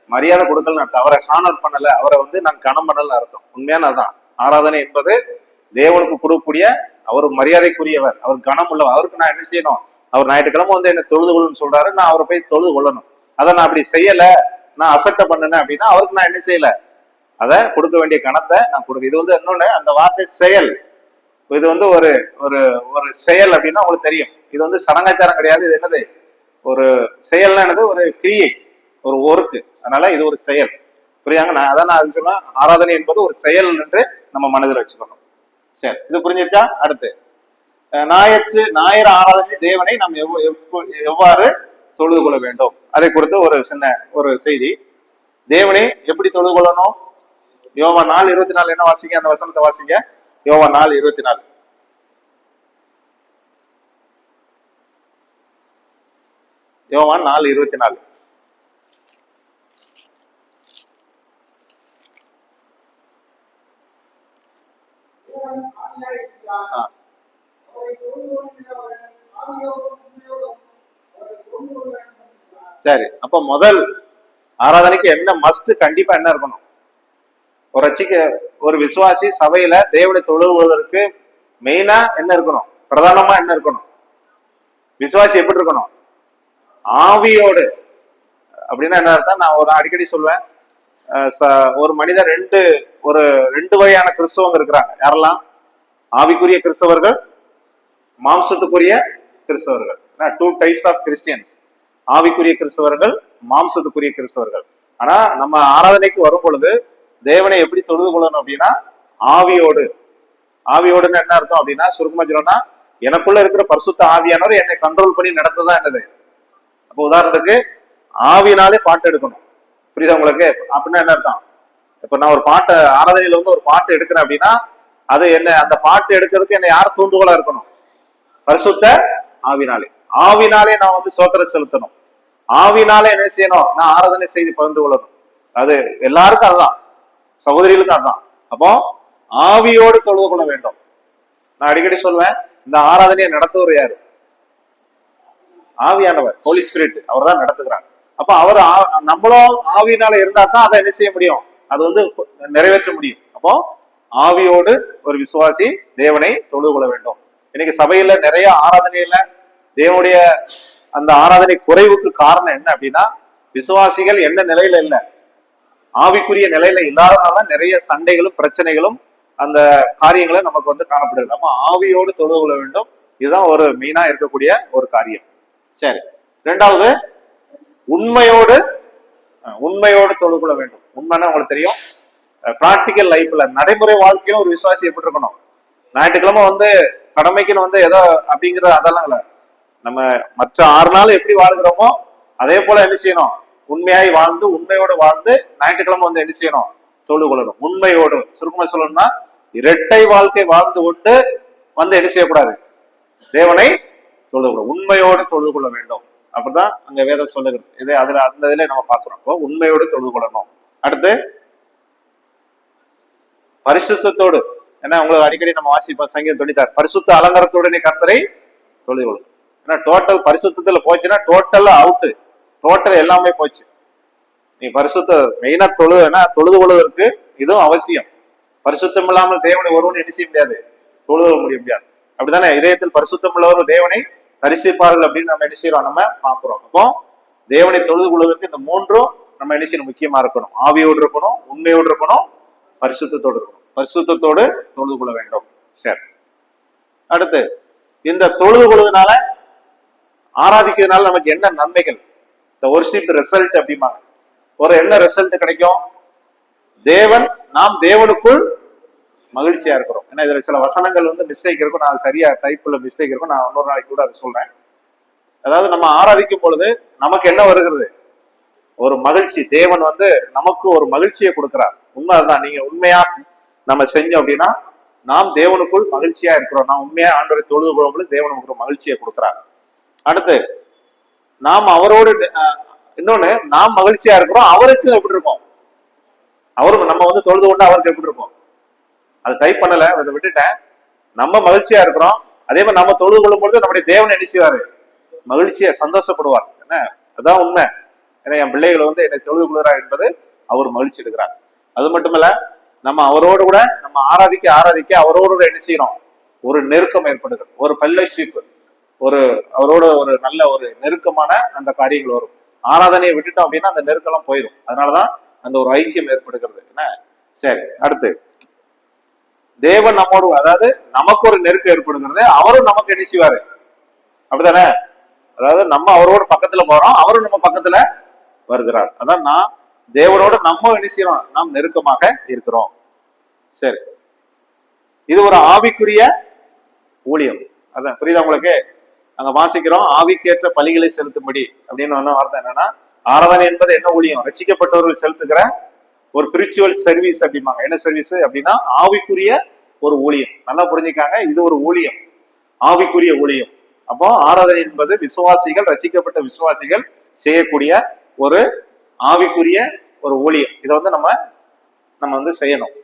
மரியாதை கொடுக்கல அர்த்தம். அவரை ஹானர் பண்ணல, அவரை நான் கணம் பண்ணல அர்த்தம். உண்மையான அதான். ஆராதனை என்பது தேவனுக்கு கொடுக்கக்கூடிய, அவர் மரியாதைக்குரியவர், அவர் கணம் உள்ளவர். அவருக்கு நான் என்ன செய்யணும்? அவர் ஞாயிற்றுக்கிழமை என்ன தொழுது கொள்ளுன்னு சொல்றாரு, நான் அவரை போய் தொழுது கொள்ளணும். அதை நான் அப்படி செய்யல, நான் அசட்டை பண்ணினேன் அப்படின்னா அவருக்கு நான் என்ன செய்யல? அதை கொடுக்க வேண்டிய கணத்தை நான் கொடுக்க. இது இன்னொன்னு, அந்த வார்த்தை செயல். இது ஒரு ஒரு ஒரு செயல் அப்படின்னா உங்களுக்கு தெரியும். இது சடங்காச்சாரம் கிடையாது. இது என்னது? ஒரு செயல்னா என்னது? ஒரு கிரியை, ஒரு ஒர்க்கு. அதனால இது ஒரு செயல். புரியாங்க? நான் சொல்லுவேன், ஆராதனை என்பது ஒரு செயல் என்று நம்ம மனதில் வச்சுக்கணும். சரி, இது புரிஞ்சிருச்சா? அடுத்து ஞாயிறு ஆராதனை தேவனை நாம் எவ்வாறு தொழுது கொள்ள வேண்டும் அதை குறித்து ஒரு சின்ன ஒரு செய்தி. தேவனை எப்படி தொழுது கொள்ளணும்? யோவான் 4:24 என்ன வாசிங்க? அந்த வசனத்தை வாசிங்க. யோவான் 4:24. யோவான் 4:24. சரி, அப்ப முதல் ஆராதனைக்கு என்ன மஸ்ட்? கண்டிப்பா என்ன இருக்கணும்? ஒரு விசுவாசி சபையில தேவனை தொழுவதற்கு மெயினா என்ன இருக்கணும்? பிரதானமா என்ன இருக்கணும்? விசுவாசி எப்படி இருக்கணும்? ஆவியோடு. அப்படின்னா என்ன அர்த்தம்? நான் ஒரு அடிக்கடி சொல்வேன், ஒரு மனிதர் ரெண்டு வகையான கிறிஸ்தவங்க இருக்கிறாங்க. யாரெல்லாம்? ஆவிக்குரிய கிறிஸ்தவர்கள், மாம்சத்துக்குரிய கிறிஸ்தவர்கள். 2 டைப்ஸ் ஆஃப் கிறிஸ்டியன்ஸ். ஆவிக்குரிய கிறிஸ்தவர்கள், மாம்சத்துக்குரிய கிறிஸ்தவர்கள். ஆனா நம்ம ஆராதனைக்கு வரும் பொழுது தேவனை எப்படி தொழுது கொள்ளணும் அப்படின்னா ஆவியோடு. ஆவியோடுன்னு என்ன அர்த்தம் அப்படின்னா, சுருக்கமா சொல்லணும்னா, எனக்குள்ள இருக்கிற பரிசுத்த ஆவியானவர் என்னை கண்ட்ரோல் பண்ணி நடத்ததான் என்னது. அப்போ உதாரணத்துக்கு ஆவினாலே பாட்டு எடுக்கணும். புரியுதா உங்களுக்கு? அப்படின்னா என்ன அர்த்தம்? இப்ப நான் ஒரு பாட்டு ஆராதனையில ஒரு பாட்டு எடுக்கிறேன் அப்படின்னா அது என்ன, அந்த பாட்டு எடுக்கிறதுக்கு என்ன யார் தூண்டுகோலா இருக்கணும்? பரிசுத்த ஆவினாலே. ஆவினாலே நான் சோத்திரம் செலுத்தணும். ஆவினாலே என்ன செய்யணும்? நான் ஆராதனை செய்து பகிர்ந்து கொள்ளணும். அது எல்லாருக்கும் அதுதான், சகோதரிகளுக்கும் அதுதான். அப்போ ஆவியோடு தொழுது கொள்ள வேண்டும். நான் அடிக்கடி சொல்வேன், இந்த ஆராதனையை நடத்துவர் யாரு? ஆவியானவர், ஹோலி ஸ்பிரிட். அவர் தான் நடத்துகிறார். அப்ப அவர் நம்மளும் ஆவியினால இருந்தா தான் அதை என்ன செய்ய முடியும்? அது நிறைவேற்ற முடியும். அப்போ ஆவியோடு ஒரு விசுவாசி தேவனை தொழுது கொள்ள வேண்டும். இன்னைக்கு சபையில நிறைய ஆராதனையில தேவனுடைய அந்த ஆராதனை குறைவுக்கு காரணம் என்ன அப்படின்னா, விசுவாசிகள் என்ன நிலையில இல்லை, ஆவிக்குரிய நிலையில இல்லாதனால்தான் நிறைய சண்டைகளும் பிரச்சனைகளும் அந்த காரியங்களை நமக்கு காணப்படுகிறது. அப்ப ஆவியோடு தொழுது கொள்ள வேண்டும். இதுதான் ஒரு மெயினா இருக்கக்கூடிய ஒரு காரியம். சரி, இரண்டாவது உண்மையோடு தொழுது கொள்ள வேண்டும். உண்மைன்னா உங்களுக்கு தெரியும், பிராக்டிக்கல் லைஃப்ல நடைமுறை வாழ்க்கையில ஒரு விசுவாசி எப்படி இருக்கணும்? ஞாயிற்றுக்கிழமை கடமைக்குன்னு ஏதோ அப்படிங்கிற அதெல்லாம் இல்லை. நம்ம மற்ற 6 நாள் எப்படி வாழ்கிறோமோ அதே போல என்ன செய்யணும்? உண்மையாய் வாழ்ந்து, உண்மையோடு வாழ்ந்து ஞாயிற்றுக்கிழமை என்ன செய்யணும்? தொழுது கொள்ளணும். உண்மையோடு. சுருக்கமா சொல்லணும்னா, இரட்டை வாழ்க்கை வாழ்ந்து கொண்டு என்ன செய்யக்கூடாது? தேவனை தொழுது கொள்ள, உண்மையோடு தொழுது கொள்ள வேண்டும். அப்படிதான் அங்க வேதம் சொல்லுகிறது. இதே அதுல அந்த இதுல நம்ம பாக்குறோம். உண்மையோடு தொழுது கொள்ளணும். அடுத்து பரிசுத்தத்தோடு. ஏன்னா உங்களுக்கு அடிக்கடி நம்ம வாசிப்போம் சங்கீதம் தொழித்தார் பரிசுத்த அலங்காரத்துடனே கர்த்தரை தொழுது கொள்ளும். ஏன்னா டோட்டல் பரிசுத்தத்துல போச்சுன்னா டோட்டல் அவுட்டு, டோட்டல் எல்லாமே போச்சு. நீ பரிசுத்த மெயினா தொழுது கொள்வதற்கு இதுவும் அவசியம். பரிசுத்தம் இல்லாமல் தேவனை ஒருவன் என்ன செய்ய முடியாது, தொழுது முடியாது. அப்படித்தானே இதயத்தில் பரிசுத்தம் உள்ளவர் தேவனை தரிசிப்பார்கள் அப்படின்னு நம்ம என்ன செய்யறோம், நம்ம பாக்குறோம். அப்போ தேவனை தொழுது கொள்வதற்கு இந்த மூன்றும் நம்ம என்ன செய்யணும், முக்கியமா இருக்கணும். ஆவியோடு இருக்கணும், உண்மையோடு இருக்கணும், பரிசுத்தத்தோடு இருக்கணும். பரிசுத்தத்தோடு தொழுது கொள்ள வேண்டும். சரி, அடுத்து இந்த தொழுது கொள்வதனால ஆராதிக்கிறதுனால நமக்கு என்ன நன்மைகள், இந்த ஒர்ஷிப் ரிசல்ட் அப்படிம்பாங்க. ஒரு என்ன ரிசல்ட் கிடைக்கும், நாம் தேவனுக்குள் மகிழ்ச்சியா இருக்கிறோம். ஏன்னா இதுல சில வசனங்கள் மிஸ்டேக் இருக்கும், நான் சரியா டைப்ல மிஸ்டேக் இருக்கும், நான் இன்னொரு நாளைக்கு கூட அதை சொல்றேன். அதாவது நம்ம ஆராதிக்கும் பொழுது நமக்கு என்ன வருகிறது, ஒரு மகிழ்ச்சி. தேவன் நமக்கு ஒரு மகிழ்ச்சியை கொடுக்கிறார். உண்மை அதுதான். நீங்க உண்மையா நம்ம செஞ்சோம் அப்படின்னா நாம் தேவனுக்குள் மகிழ்ச்சியா இருக்கிறோம். நாம் உண்மையா ஆண்டவரை தொழுது கொள்ளும்போது தேவன் நமக்கு ஒரு மகிழ்ச்சியை கொடுக்கிறார். அடுத்து நாம் அவரோடு இன்னொன்னு, நாம் மகிழ்ச்சியா இருக்கிறோம், அவருக்கு எப்படி இருக்கும், அவருக்கு நம்ம தொழுது கொண்டு அவருக்கு எப்படி இருக்கும், அதை டைப் பண்ணல, அதை விட்டுட்டேன். நம்ம மகிழ்ச்சியா இருக்கிறோம், அதே மாதிரி நம்ம தொழுது கொள்ளும் பொழுது நம்முடைய தேவன் என்ன செய்வாரு, மகிழ்ச்சியா சந்தோஷப்படுவார். என்ன அதான் உண்மை. ஏன்னா என் பிள்ளைகள் என்னை தொழுது கொள்கிறார் என்பது அவர் மகிழ்ச்சி எடுக்கிறார். அது மட்டுமல்ல, நம்ம அவரோடு கூட நம்ம ஆராதிக்க அவரோடு என்ன செய்யறோம், ஒரு நெருக்கம் ஏற்படுகிறது, ஒரு ஃபெல்லோஷிப், அவரோட ஒரு நல்ல ஒரு நெருக்கமான அந்த காரியங்கள் வரும். ஆராதனையை விட்டுட்டோம் அப்படின்னா அந்த நெருக்கம் போயிடும். அதனாலதான் அந்த ஒரு ஐக்கியம் ஏற்படுகிறது. என்ன சரி, அடுத்து தேவன் நம்மோடு, அதாவது நமக்கு ஒரு நெருக்கம் ஏற்படுகிறது, அவரும் நமக்கு என்ன செய்வாரு, அப்படித்தானே? அதாவது நம்ம அவரோட பக்கத்துல போறோம், அவரும் நம்ம பக்கத்துல வருகிறார். அதான் நான் தேவனோட நம்ம என்ன செய்யறோம், நாம் நெருக்கமாக இருக்கிறோம். சரி, இது ஒரு ஆவிக்குரிய ஊழியம். அதான் புரியுதா உங்களுக்கு? அங்க வாசிக்கிறோம், ஆவிக்கேற்ற பலிகளை செலுத்தும்படி அப்படின்னு வார்த்தை என்னன்னா, ஆராதனை என்பது என்ன ஊழியம், ரட்சிக்கப்பட்டவர்கள் செலுத்துகிற ஒரு ஸ்பிரிச்சுவல் சர்வீஸ் அப்படிம்பாங்க. என்ன சர்வீஸ் அப்படின்னா ஆவிக்குரிய ஒரு ஊழியம். நல்லா புரிஞ்சுக்காங்க, இது ஒரு ஊழியம், ஆவிக்குரிய ஊழியம். அப்போ ஆராதனை என்பது விசுவாசிகள், ரட்சிக்கப்பட்ட விசுவாசிகள் செய்யக்கூடிய ஒரு ஆவிக்குரிய ஒரு ஊழியம். இதை நம்ம செய்யணும்.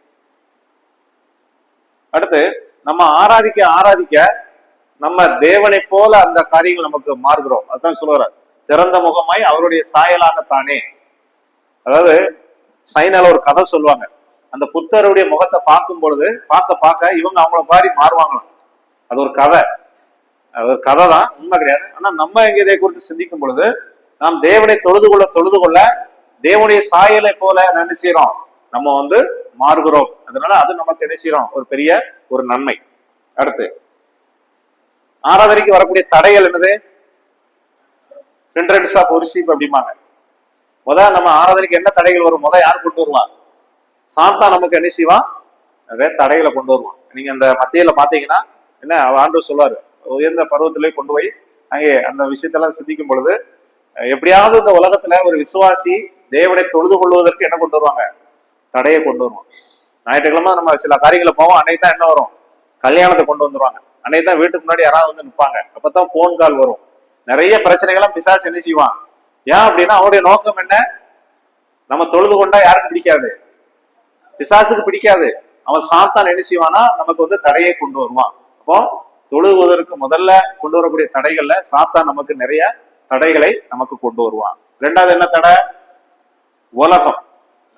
அடுத்து நம்ம ஆராதிக்க நம்ம தேவனை போல அந்த காரியங்கள் நமக்கு மாறுகிறோம். அதுதான் சொல்லுவார், திறந்த முகமாய் அவருடைய சாயலாகத்தானே. அதாவது சைனால ஒரு கதை சொல்லுவாங்க, அந்த புத்தருடைய முகத்தை பார்க்கும் பொழுது பார்க்க இவங்க அவங்கள மாதிரி மாறுவாங்களாம். அது ஒரு கதை தான், உண்மை கிடையாது. ஆனா நம்ம எங்க இதை குறித்து சிந்திக்கும் பொழுது நாம் தேவனை தொழுது கொள்ள தேவனுடைய சாயலை போல என்ன செய்யறோம், நம்ம மாறுகிறோம். அதனால அது நமக்கு என்ன செய்யறோம், ஒரு பெரிய ஒரு நன்மை. அடுத்து ஆராதனைக்கு வரக்கூடிய தடைகள் என்னது, ஹிண்ட்ரன்ஸ் ஆஃப் வொர்ஷிப் அப்படிம்பாங்க. நம்ம ஆராதனைக்கு என்ன தடைகள் வரும், யார் கொண்டு வருவான், சாத்தான் நமக்கு என்ன செய்வான், நிறைய தடைகளை கொண்டு வருவான். நீங்க அந்த மத்தியில பாத்தீங்கன்னா என்ன ஆண்டவர் சொல்லுவாரு, உயர்ந்த பருவத்திலே கொண்டு போய் அங்கே அந்த விஷயத்தெல்லாம் சிந்திக்கும் பொழுது, எப்படியாவது இந்த உலகத்துல ஒரு விசுவாசி தேவனை தொழுது கொள்வதற்கு என்ன கொண்டு வருவாங்க, தடையை கொண்டு வருவாங்க. ஞாயிற்றுக்கிழமை நம்ம சில காரியங்களை போவோம், அன்னைக்கு தான் என்ன வரும், கல்யாணத்தை கொண்டு வந்துருவாங்க. அன்னைக்கு தான் வீட்டுக்கு முன்னாடி யாராவது நிற்பாங்க, அப்பதான் போன் கால் வரும். நிறைய பிரச்சனைகள்லாம் பிசாசு என்ன செய்வான். ஏன் அப்படின்னா அவனுடைய நோக்கம் என்ன, நம்ம தொழுது கொண்டா யாருக்கு பிடிக்காது, பிசாசுக்கு பிடிக்காது. அவன் சாத்தான் என்ன செய்வானா, நமக்கு தடையை கொண்டு வருவான். அப்போ தொழுவதற்கு முதல்ல கொண்டு வரக்கூடிய தடைகள்ல சாத்தான் நமக்கு நிறைய தடைகளை நமக்கு கொண்டு வருவான். ரெண்டாவது என்ன தடை, உலகம்.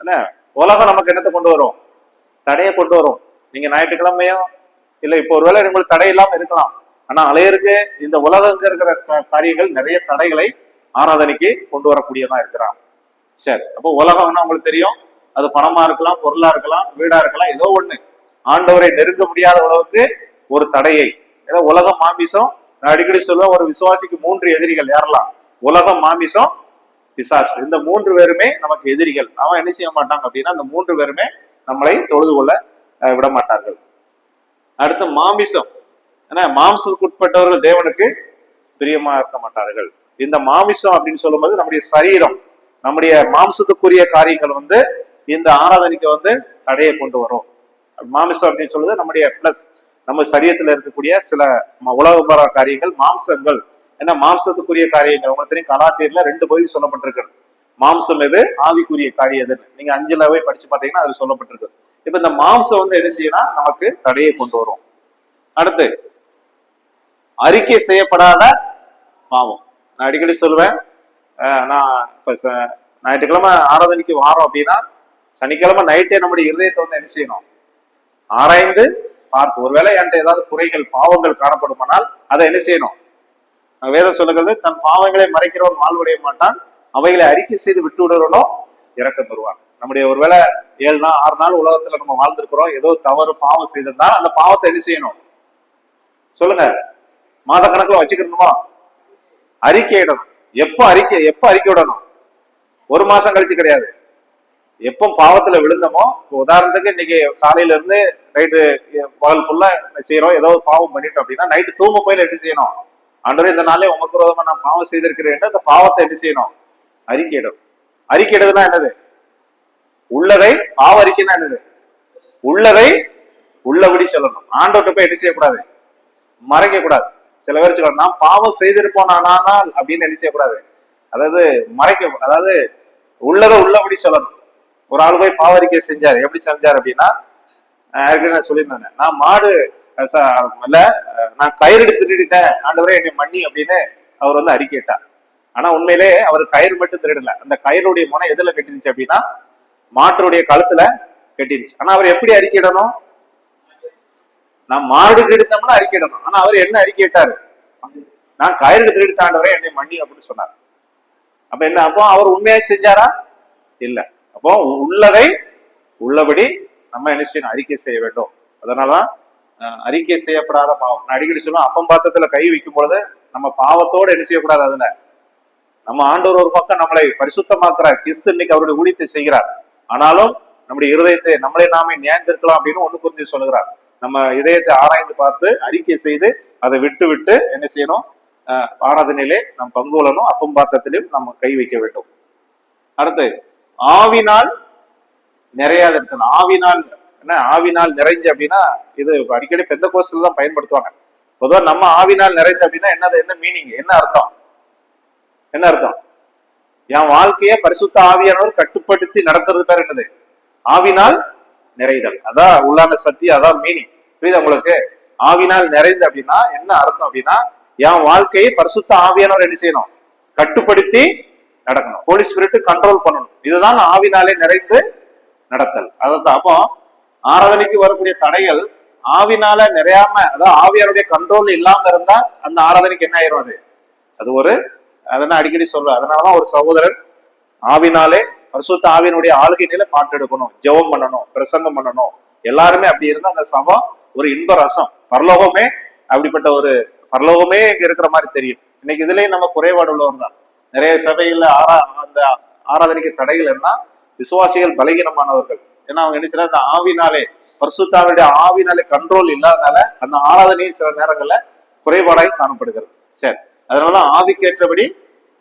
என்ன உலகம் நமக்கு என்னத்தை கொண்டு வரும், தடையை கொண்டு வரும். நீங்க ஞாயிற்றுக்கிழமையும் இல்ல இப்போ ஒருவேளை உங்களுக்கு தடை இல்லாம இருக்கலாம், ஆனா அலையருக்கு இந்த உலகங்க இருக்கிற காரியங்கள் நிறைய தடைகளை ஆராதனைக்கு கொண்டு வரக்கூடியதான் இருக்கிறான். சரி, அப்போ உலகம்னா உங்களுக்கு தெரியும், அது பணமா இருக்கலாம், பொருளா இருக்கலாம், வீடா இருக்கலாம், ஏதோ ஒண்ணு ஆண்டவரை நெருங்க முடியாத அளவுக்கு ஒரு தடையை. ஏன்னா உலகம், மாமிசம், நான் அடிக்கடி சொல்லுவேன், ஒரு விசுவாசிக்கு 3 எதிரிகள். யாரெல்லாம், உலகம், மாமிசம், பிசாசு. இந்த 3 பேருமே நமக்கு எதிரிகள். அவன் என்ன செய்ய மாட்டாங்க அப்படின்னா, அந்த 3 பேருமே நம்மளை தொழுது கொள்ள விட மாட்டார்கள். அடுத்து மாமிசம். ஏன்னா மாம்சத்துக்கு உட்பட்டவர்கள் தேவனுக்கு பிரியமா இருக்க மாட்டார்கள். இந்த மாமிசம் அப்படின்னு சொல்லும்போது நம்முடைய சரீரம், நம்முடைய மாம்சத்துக்குரிய காரியங்கள் இந்த ஆராதனைக்கு தடையை கொண்டு வரும். மாமிசம் அப்படின்னு சொல்லுது நம்முடைய பிளஸ் நம்ம சரீரத்துல இருக்கக்கூடிய சில உலகபர காரியங்கள், மாம்சங்கள். ஏன்னா மாம்சத்துக்குரிய காரியங்கள் உங்களுக்கு தெரியும், கலாத்தியர்ல 2 பகுதி சொல்லப்பட்டிருக்கு. மாம்சம் எது, ஆவிக்குரிய காரியம் எதுன்னு நீங்க 5லவே படிச்சு பாத்தீங்கன்னா அதுல சொல்லப்பட்டிருக்கு. இப்ப இந்த மாம்சம் வந்து என்ன செய்யணும், நமக்கு தடையை கொண்டு வரும். அடுத்து அறிக்கை செய்யப்படாத பாவம். நான் அடிக்கடி சொல்லுவேன், நான் இப்ப ஞாயிற்றுக்கிழமை ஆராதனைக்கு வாரோம் அப்படின்னா சனிக்கிழமை நைட்டே நம்முடைய இருதயத்தை வந்து என்ன செய்யணும், ஆராய்ந்து பார்த்து, ஒருவேளை என்கிட்ட ஏதாவது குறைகள் பாவங்கள் காணப்படுமானால் அதை என்ன செய்யணும். வேதம் சொல்லுகிறது, தன் பாவங்களை மறைக்கிறவன் வாழ்வடைய மாட்டான், அவைகளை அறிக்கை செய்து விட்டு விடுறவனோ இறக்கம் பெறுவான். நம்முடைய ஒருவேளை 7 நாள் 6 நாள் உலகத்துல நம்ம வாழ்ந்திருக்கிறோம், ஏதோ தவறு பாவம் செய்திருந்தால் அந்த பாவத்தை என்ன செய்யணும் சொல்லுங்க, மாத கணக்குல வச்சுக்கணுமா, அறிக்கை இடணும். எப்ப அறிக்கை விடணும், 1 மாசம் கழிச்சு கிடையாது. எப்போ பாவத்துல விழுந்தமோ, உதாரணத்துக்கு இன்னைக்கு காலையில இருந்து நைட்டு பகல் ஃபுல்லா செய்யறோம், ஏதோ பாவம் பண்ணிட்டோம் அப்படின்னா நைட்டு தூங்க போயில என்ன செய்யணும், ஆண்டவரே இந்த நாளே உமக்கு விரோதமா நான் பாவம் செய்திருக்கிறேன், அந்த பாவத்தை என்ன செய்யணும், அறிக்கையிடும். அறிக்கையிடுதுன்னா என்னது, உள்ளதை, பாவ அறிக்கைன்னா என்னது, உள்ளதை உள்ளபடி சொல்லணும். ஆண்டவர்கிட்ட போய் என்ன செய்யக்கூடாது, மறைக்க கூடாது. சில பேர் சொல்லணும், நான் பாவம் செய்திருப்போம் ஆனால் அப்படின்னு என்ன செய்யக்கூடாது, அதாவது மறைக்க, அதாவது உள்ளதை உள்ளபடி சொல்லணும். ஒரு ஆள் போய் பாவரிக்கை செஞ்சாரு, எப்படி செஞ்சாரு அப்படின்னா, நான் சொல்லியிருந்தேன், நான் மாடு இல்ல நான் கயிறு எடுத்து திருடிட்டேன், ஆண்டவரே என்னை மன்னி அப்படின்னு அவர் வந்து அறிக்கையிட்டார். ஆனா உண்மையிலே அவர் கயிறு மட்டும் திருடல, அந்த கயிறுடைய முனை எதுல கட்டிருச்சு அப்படின்னா மாட்டுடைய கழுத்துல கட்டிருச்சு. ஆனா அவர் எப்படி அறிக்கையிடணும், நான் மாடு திருடித்தோம்னா அறிக்கையிடணும். ஆனா அவர் என்ன அறிக்கையிட்டாரு, நான் கயிறு திருடிட்ட ஆண்டவரே என்னை மன்னி அப்படின்னு சொன்னார். அப்ப என்ன, அப்போ அவர் உண்மையா செஞ்சாரா, இல்ல. அப்போ உள்ளதை உள்ளபடி நம்ம என்ன செய்யணும், அறிக்கை செய்ய வேண்டும். அதனாலதான் அறிக்கை செய்யப்படாத பாவம். நான் அடிக்கடி சொல்லுவேன், அப்பம் பாத்திரத்துல கை வைக்கும் பொழுது நம்ம பாவத்தோடு என்ன செய்யக்கூடாது. அதுல நம்ம ஆண்டவர் ஒரு பக்கம் நம்மளை பரிசுத்தமாக்குறார், கிறிஸ்து இன்னைக்கு அவருடைய ஊழியத்தை செய்கிறார். ஆனாலும் நம்முடைய இருதயத்தை நம்மளே நாமே நியாயந்திருக்கலாம் அப்படின்னு 1 கொரிந்தியர் சொல்லுகிறார். நம்ம இதயத்தை ஆராய்ந்து பார்த்து அறிக்கை செய்து அதை விட்டு விட்டு என்ன செய்யணும், ஆராதனையிலே நம் பங்கு கொள்ளணும், அப்பம் பாத்திரத்திலும் நம்ம கை வைக்க வேண்டும். அடுத்து ஆவினால் நிறையாத இருக்கணும். ஆவினால் என்ன, ஆவினால் நிறைஞ்சு அப்படின்னா இது அடிக்கடி பெந்தெகோஸ்துல தான் பயன்படுத்துவாங்க. பொதுவா நம்ம ஆவினால் நிறைந்து அப்படின்னா என்னது, என்ன மீனிங், என்ன அர்த்தம், என்ன அர்த்தம், என் வாழ்க்கையை பரிசுத்த ஆவியானவர் கட்டுப்படுத்தி நடத்துறது பேர் என்னது, ஆவினால் நிறைதல். அதான் உள்ளான சத்தியம், அதான் மீனிங். புரியுது உங்களுக்கு? ஆவினால் நிறைந்து அப்படின்னா என்ன அர்த்தம் அப்படின்னா, என் வாழ்க்கையை பரிசுத்த ஆவியானவர் என்ன செய்யணும், கட்டுப்படுத்தி நடக்கணும், ஹோலி ஸ்பிரிட் கண்ட்ரோல் பண்ணணும். இதுதான் ஆவினாலே நிறைந்து நடத்தல். அதான் அப்போ ஆராதனைக்கு வரக்கூடிய தடைகள் ஆவினால நிறையாம, அதாவது ஆவியாருடைய கண்ட்ரோல் இல்லாம இருந்தா அந்த ஆராதனைக்கு என்ன ஆயிரும், அது ஒரு, அதான் அடிக்கடி சொல்லுவேன். அதனாலதான் ஒரு சகோதரன் ஆவினாலே பரிசுத்த ஆவியினுடைய ஆளுகையில பாட்டு எடுக்கணும், ஜெபம் பண்ணணும், பிரசங்கம் பண்ணணும். எல்லாருமே அப்படி இருந்தா அந்த சபை ஒரு இன்ப ரசம், பரலோகமே அப்படிப்பட்ட ஒரு பரலோகமே இங்க இருக்கிற மாதிரி தெரியும். இன்னைக்கு இதுலயும் நம்ம குறைபாடு உள்ளவர் தான். நிறைய சபைகள்ல அந்த ஆராதனைக்கு தடைகள் என்ன, விசுவாசிகள் பலகீனமானவர்கள். ஏன்னா அவங்க என்ன செய்யறாங்க, அந்த ஆவினாலே பரிசுத்தாவுடைய ஆவினாலே கண்ட்ரோல் இல்லாதனால அந்த ஆராதனையும் சில நேரங்கள்ல குறைபாடாய் காணப்படுகிறது. சரி, அதனாலதான் ஆவிக்கேற்றபடி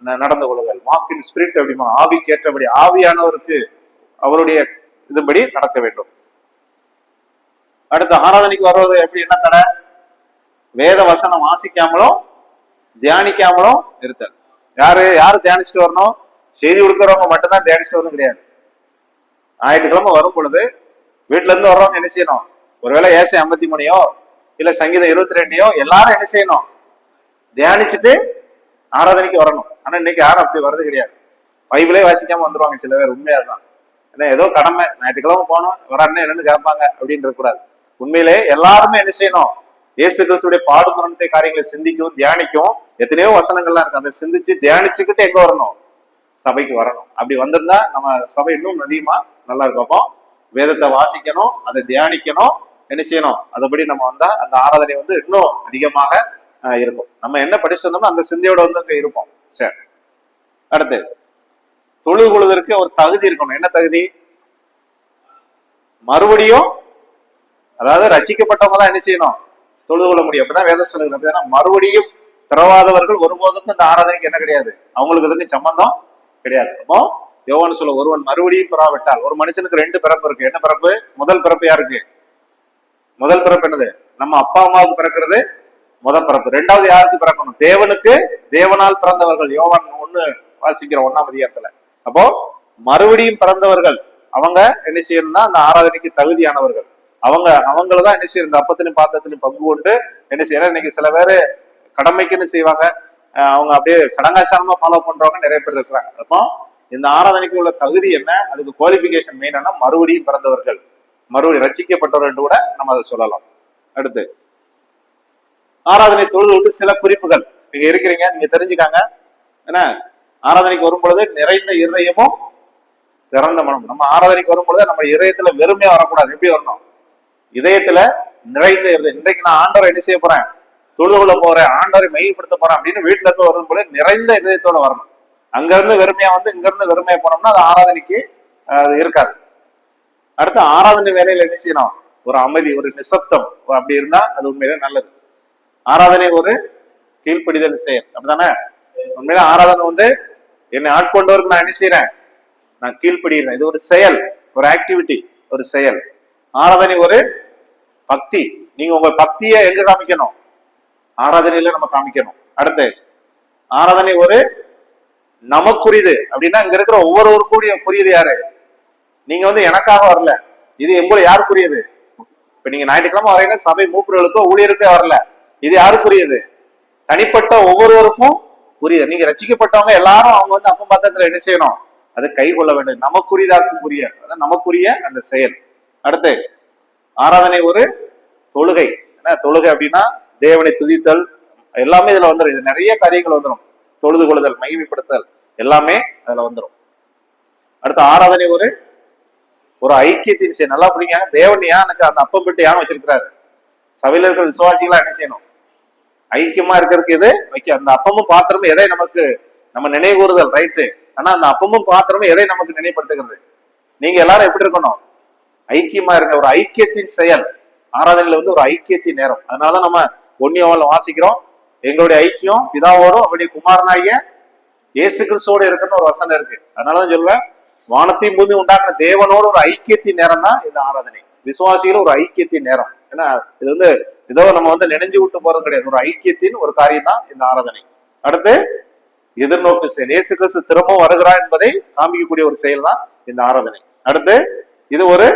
நடந்து கொள்ளுங்கள், வாக் இன் ஸ்பிரிட் அப்படிமா, ஆவிக்கேற்றபடி ஆவியானவருக்கு அவருடைய இதுபடி நடக்க வேண்டும். அடுத்து ஆராதனைக்கு வருவது எப்படி, என்ன தடை, வேத வசனம் வாசிக்காமலும் தியானிக்காமலும் இருத்தல். யாரு தியானிச்சுட்டு வரணும், செய்தி கொடுக்கறவங்க மட்டும்தான் தியானிச்சுட்டு வரணும் கிடையாது. ஞாயிற்றுக்கிழமை வரும் பொழுது வீட்டுல இருந்து வர்றவங்க என்ன செய்யணும், ஒருவேளை ஏசை 53 இல்ல சங்கீதம் 22 எல்லாரும் என்ன செய்யணும், தியானிச்சுட்டு ஆராதனைக்கு வரணும். ஆனா இன்னைக்கு யாரும் அப்படி வர்றது கிடையாது. பைபிளே வாசிக்காம வந்துருவாங்க சில பேர். உண்மையாதான், ஏன்னா ஏதோ கடமை, ஞாயிற்றுக்கிழமை போனோம் வரான்னு என்னன்னு கேட்பாங்க அப்படின்னு இருக்கக்கூடாது. உண்மையிலே எல்லாருமே என்ன செய்யணும், இயேசு கிறிஸ்துடைய பாடுமரணத்தை காரியங்களை சிந்திக்கவும் தியானிக்கவும் எத்தனையோ வசனங்கள்லாம் இருக்கு, அதை சிந்திச்சு தியானிச்சுக்கிட்டு எங்க வரணும், சபைக்கு வரணும். அப்படி வந்திருந்தா நம்ம சபை இன்னும் அதிகமா நல்லா இருக்கும். அப்போ வேதத்தை வாசிக்கணும், அதை தியானிக்கணும், என்ன செய்யணும், அதுபடி நம்ம வந்தா அந்த ஆராதனை வந்து இன்னும் அதிகமாக இருக்கும். நம்ம என்ன படிச்சுட்டு வந்தோம்னா அந்த சிந்தையோட வந்து அங்க இருப்போம். சரி, அடுத்து தொழுது கொள்வதற்கு ஒரு தகுதி இருக்கணும். என்ன தகுதி, மறுபடியும், அதாவது ரட்சிக்கப்பட்டவங்க தான் என்ன செய்யணும், தொழுது கொள்ள முடியும். அப்பதான் வேதம் சொல்லுங்க, மறுபடியும் பிறவாதவர்கள் ஒருபோதும் இந்த ஆராதனைக்கு என்ன கிடையாது, அவங்களுக்கு இதுக்கு சம்பந்தம் கிடையாது. அப்போ யோவான் சொல்ல, ஒருவன் மறுபடியும் பிறவாவிட்டால், ஒரு மனுஷனுக்கு 2 பிறப்பு இருக்கு. என்ன பிறப்பு, முதல் பிறப்பு யாருக்கு, முதல் பிறப்பு என்னது, நம்ம அப்பா அம்மாவுக்கு பிறக்கிறது முதல் பிறப்பு. 2வது யாருக்கு பிறக்கணும், தேவனுக்கு, தேவனால் பிறந்தவர்கள். யோவான் 1 வாசிக்கிற 1ஆம் அதிகாரத்துல அப்போ மறுபடியும் பிறந்தவர்கள் அவங்க என்ன செய்யணும்னா அந்த ஆராதனைக்கு தகுதியானவர்கள். அவங்களதான் என்ன செய்யணும், இந்த அப்பத்திலையும் பாத்திரத்திலையும் பங்கு கொண்டு என்ன செய்யணும். இன்னைக்கு சில பேரு கடமைக்குன்னு செய்வாங்க, அவங்க அப்படியே சடங்காச்சாரமா ஃபாலோ பண்றவங்க நிறைய பேர் இருக்கிறாங்க. அப்போ இந்த ஆராதனைக்கு உள்ள தகுதி என்ன, அதுக்கு குவாலிபிகேஷன் மெயினா மறுபடியும் பிறந்தவர்கள், மறுபடியும் ரட்சிக்கப்பட்டவர்கள் கூட நம்ம அதை சொல்லலாம். அடுத்து ஆராதனை தொழுது விட்டு சில குறிப்புகள் நீங்க இருக்கிறீங்க, நீங்க தெரிஞ்சுக்காங்க. என்ன, ஆராதனைக்கு வரும் பொழுது நிறைந்த இருதயமும் திறந்த மனம். நம்ம ஆராதனைக்கு வரும் பொழுது நம்ம இதயத்துல வெறுமையா வரக்கூடாது. எப்படி வரணும், இதயத்துல நிறைந்த இருதயம். இன்றைக்கு நான் ஆண்டவரை என்ன செய்ய போறேன், தொழுது கொள்ள போறேன், ஆண்டவரை மையப்படுத்த போறேன் அப்படின்னு வீட்டுல இருந்து வரும் பொழுது நிறைந்த இதயத்தோட வரணும். அங்க இருந்து வெறுமையா வந்து இங்க இருந்து வெறுமையா போனோம்னா அது ஆராதனைக்கு அது இருக்காது. அடுத்து ஆராதனை வேலையில என்ன செய்யணும், ஒரு அமைதி, ஒரு நிசப்தம் அப்படி இருந்தா அது உண்மையிலே நல்லது. ஆராதனை ஒரு கீழ்ப்படிதல் செயல், அப்படித்தானே? உண்மையில ஆராதனை வந்து என்னை ஆட்கொண்டவருக்கு நான் என்ன செய்யறேன், நான் கீழ்ப்படுகிறேன். இது ஒரு செயல், ஒரு ஆக்டிவிட்டி, ஒரு செயல். ஆராதனை ஒரு பக்தி. நீங்க உங்க பக்தியை எங்க காமிக்கணும், ஆராதனையில நம்ம காமிக்கணும். அடுத்து ஆராதனை ஒரு நமக்குரியது. அப்படின்னா இங்க இருக்கிற ஒவ்வொருவருக்கும் புரியுது யாரு, நீங்க வந்து எனக்காக வரல, இது எங்களை யாருக்குரியது. இப்ப நீங்க ஞாயிற்றுக்கிழமை வரையில சபை மூப்பர்களுக்கோ ஊழியருக்கோ வரல, இது யாருக்குரியது, தனிப்பட்ட ஒவ்வொருவருக்கும் புரியுது. நீங்க ரசிக்கப்பட்டவங்க எல்லாரும் அவங்க வந்து அப்ப பாத்திரத்துல என்ன செய்யணும், அதை கை கொள்ள வேண்டும். நமக்குரியதாக்கும் புரிய, அதான் நமக்குரிய அந்த செயல். அடுத்து ஆராதனை ஒரு தொழுகை. என்ன தொழுகை அப்படின்னா தேவனை துதித்தல் எல்லாமே இதுல வந்துடும். இது நிறைய காரியங்கள் வந்துடும், தொழுது கொள்ளுதல், மகிமைப்படுத்தல் எல்லாமே அதுல வந்துடும். அடுத்து ஆராதனை ஒரு ஒரு ஐக்கியத்தின் செய்ய. நல்லா புரியுங்க, தேவன் ஏன் எனக்கு அந்த அப்பம் விட்டு ஏன் வச்சிருக்கிறாரு, சபையில இருக்கிற விசுவாசிகளா என்ன செய்யணும், ஐக்கியமா இருக்கிறதுக்கு இது வைக்க. அந்த அப்பமும் பாத்திரமும் எதை நமக்கு நம்ம நினைவு கூறுதல், ரைட்டு. ஆனா அந்த அப்பமும் பாத்திரமும் எதை நமக்கு நினைவுபடுத்துகிறது, நீங்க எல்லாரும் எப்படி இருக்கணும், ஐக்கியமா இருக்க. ஒரு ஐக்கியத்தின் செயல் ஆராதனையில வந்து ஒரு ஐக்கியத்தின் நேரம். அதனாலதான் நம்ம ஒன்னியவன்ல வாசிக்கிறோம், எங்களுடைய ஐக்கியம் பிதாவோடும் அவருடைய குமாரனாகிய இயேசு கிறிஸ்துவோடு இருக்குன்னு ஒரு வசனம் இருக்கு. அதனாலதான் சொல்லுவேன், வானத்தையும் பூமி உண்டாக்குன தேவனோட ஒரு ஐக்கியத்தின் நேரம் தான் இந்த ஆராதனை. விசுவாசிகள் ஒரு ஐக்கியத்தின் நேரம். ஏன்னா இது வந்து ஏதோ நம்ம வந்து நினைஞ்சு விட்டு போறது கிடையாது, ஒரு ஐக்கியத்தின் ஒரு காரியம் தான் இந்த ஆராதனை. அடுத்து எதிர்நோக்கு செயல், இயேசு கிறிஸ்து திரும்பவும் வருகிறார் என்பதை காமிக்கக்கூடிய ஒரு செயல் தான் இந்த ஆராதனை. அடுத்து இது ஒரு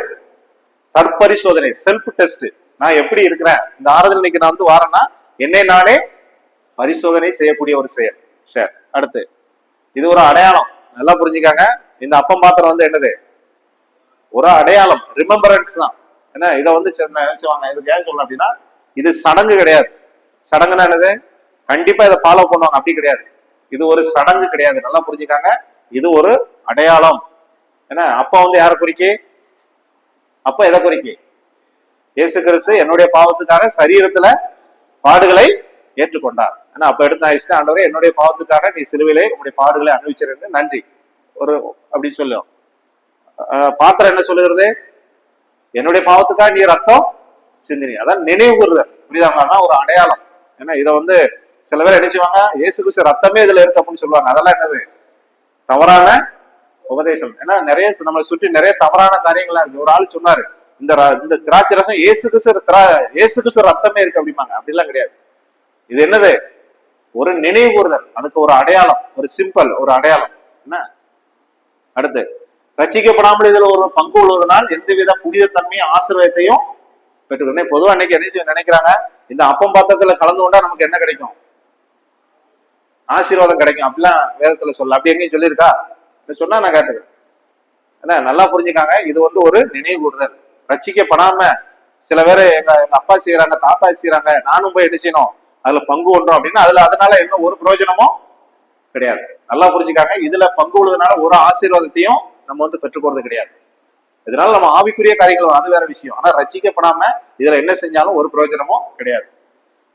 தற்பரிசோதனை, செல்ஃப் டெஸ்ட். நான் எப்படி இருக்கிறேன், இந்த ஆராதனைக்கு நான் வந்து வாரேன்னா என்னை நானே பரிசோதனை செய்யக்கூடிய ஒரு செயல். சரி, அடுத்து இது ஒரு அடையாளம். நல்லா புரிஞ்சுக்காங்க, இந்த அப்பம் பாத்திரம் வந்து என்னது, ஒரு அடையாளம், ரிமெம்பரன்ஸ் தான். என்ன இதை வந்து நினைச்சுவாங்க, இதுக்கு ஏன் சொல்லணும் அப்படின்னா இது சடங்கு கிடையாது. சடங்குன்னா என்னது, கண்டிப்பா இதை ஃபாலோ பண்ணுவாங்க அப்படி கிடையாது. இது ஒரு சடங்கு கிடையாது. நல்லா புரிஞ்சுக்காங்க, இது ஒரு அடையாளம். என்ன அப்ப வந்து யாரை குறிக்கி, அப்ப எதை குறிக்கி, இயேசு கிறிஸ்து என்னுடைய பாவத்துக்காக சரீரத்துல பாடுகளை ஏற்றுக்கொண்டார். ஏன்னா அப்ப எடுத்து ஆயிடுச்சு, ஆண்டவரே என்னுடைய பாவத்துக்காக நீ சிலுவையிலே உங்களுடைய பாடுகளை அனுபவிச்சிருந்து நன்றி ஒரு அப்படின்னு சொல்லும். பாத்திரம் என்ன சொல்லுகிறது, என்னுடைய பாவத்துக்காக நீ ரத்தம் சிந்தினி. அதான் நினைவு கூறுதல், புரியுதாங்க, ஒரு அடையாளம். ஏன்னா இதை வந்து சில பேர் என்ன செய்வாங்க, இயேசு கிறிஸ்து ரத்தமே இதுல இருக்கு அப்படின்னு சொல்லுவாங்க. அதெல்லாம் என்னது, தவறான உபதேசம். ஏன்னா நிறைய நம்மளை சுற்றி நிறைய தவறான காரியங்கள்லாம் இருக்கு. ஒரு ஆள் சொன்னாரு, இந்த திராட்சை ரசம் இயேசு கிறிஸ்து ரத்தமே இருக்கு அப்படிம்பாங்க. அப்படிலாம் கிடையாது. இது என்னது, ஒரு நினைவு கூறுதல், அதுக்கு ஒரு அடையாளம், ஒரு சிம்பிள், ஒரு அடையாளம். என்ன அடுத்து ரட்சிக்கப்படாமல் இதுல ஒரு பங்கு உள்ளதனால் எந்தவித புனித தன்மையும் ஆசீர்வாதத்தையும் பெற்றுக்கணும். பொதுவா அன்னைக்கு என்ன நினைக்கிறாங்க, இந்த அப்பம் பாத்திரத்துல கலந்து கொண்டா நமக்கு என்ன கிடைக்கும், ஆசீர்வாதம் கிடைக்கும். அப்படிலாம் வேதத்துல சொல்ல, அப்படி எங்கேயும் சொல்லியிருக்கா, சொன்னா நான் கேட்டுக்கிறேன். என்ன நல்லா புரிஞ்சுக்காங்க, இது வந்து ஒரு நினைவு கூறுதல். ரட்சிக்கப்படாம சில பேர் எங்க அப்பா செய்யறாங்க, தாத்தா செய்யறாங்க, நானும் போய் என்ன செய்யணும் அதுல பங்கு கொண்டோம் அப்படின்னா அதனால என்ன ஒரு பிரயோஜனமும் கிடையாது. நல்லா புரிஞ்சுக்காங்க, இதுல பங்கு உள்ளதுனால ஒரு ஆசீர்வாதத்தையும் நம்ம வந்து பெற்றுக்கொள்றது கிடையாது. இதனால நம்ம ஆவிக்குரிய காரியங்கள் அது வேற விஷயம். ஆனா ரட்சிக்கப்படாம இதுல என்ன செஞ்சாலும் ஒரு பிரயோஜனமும் கிடையாது.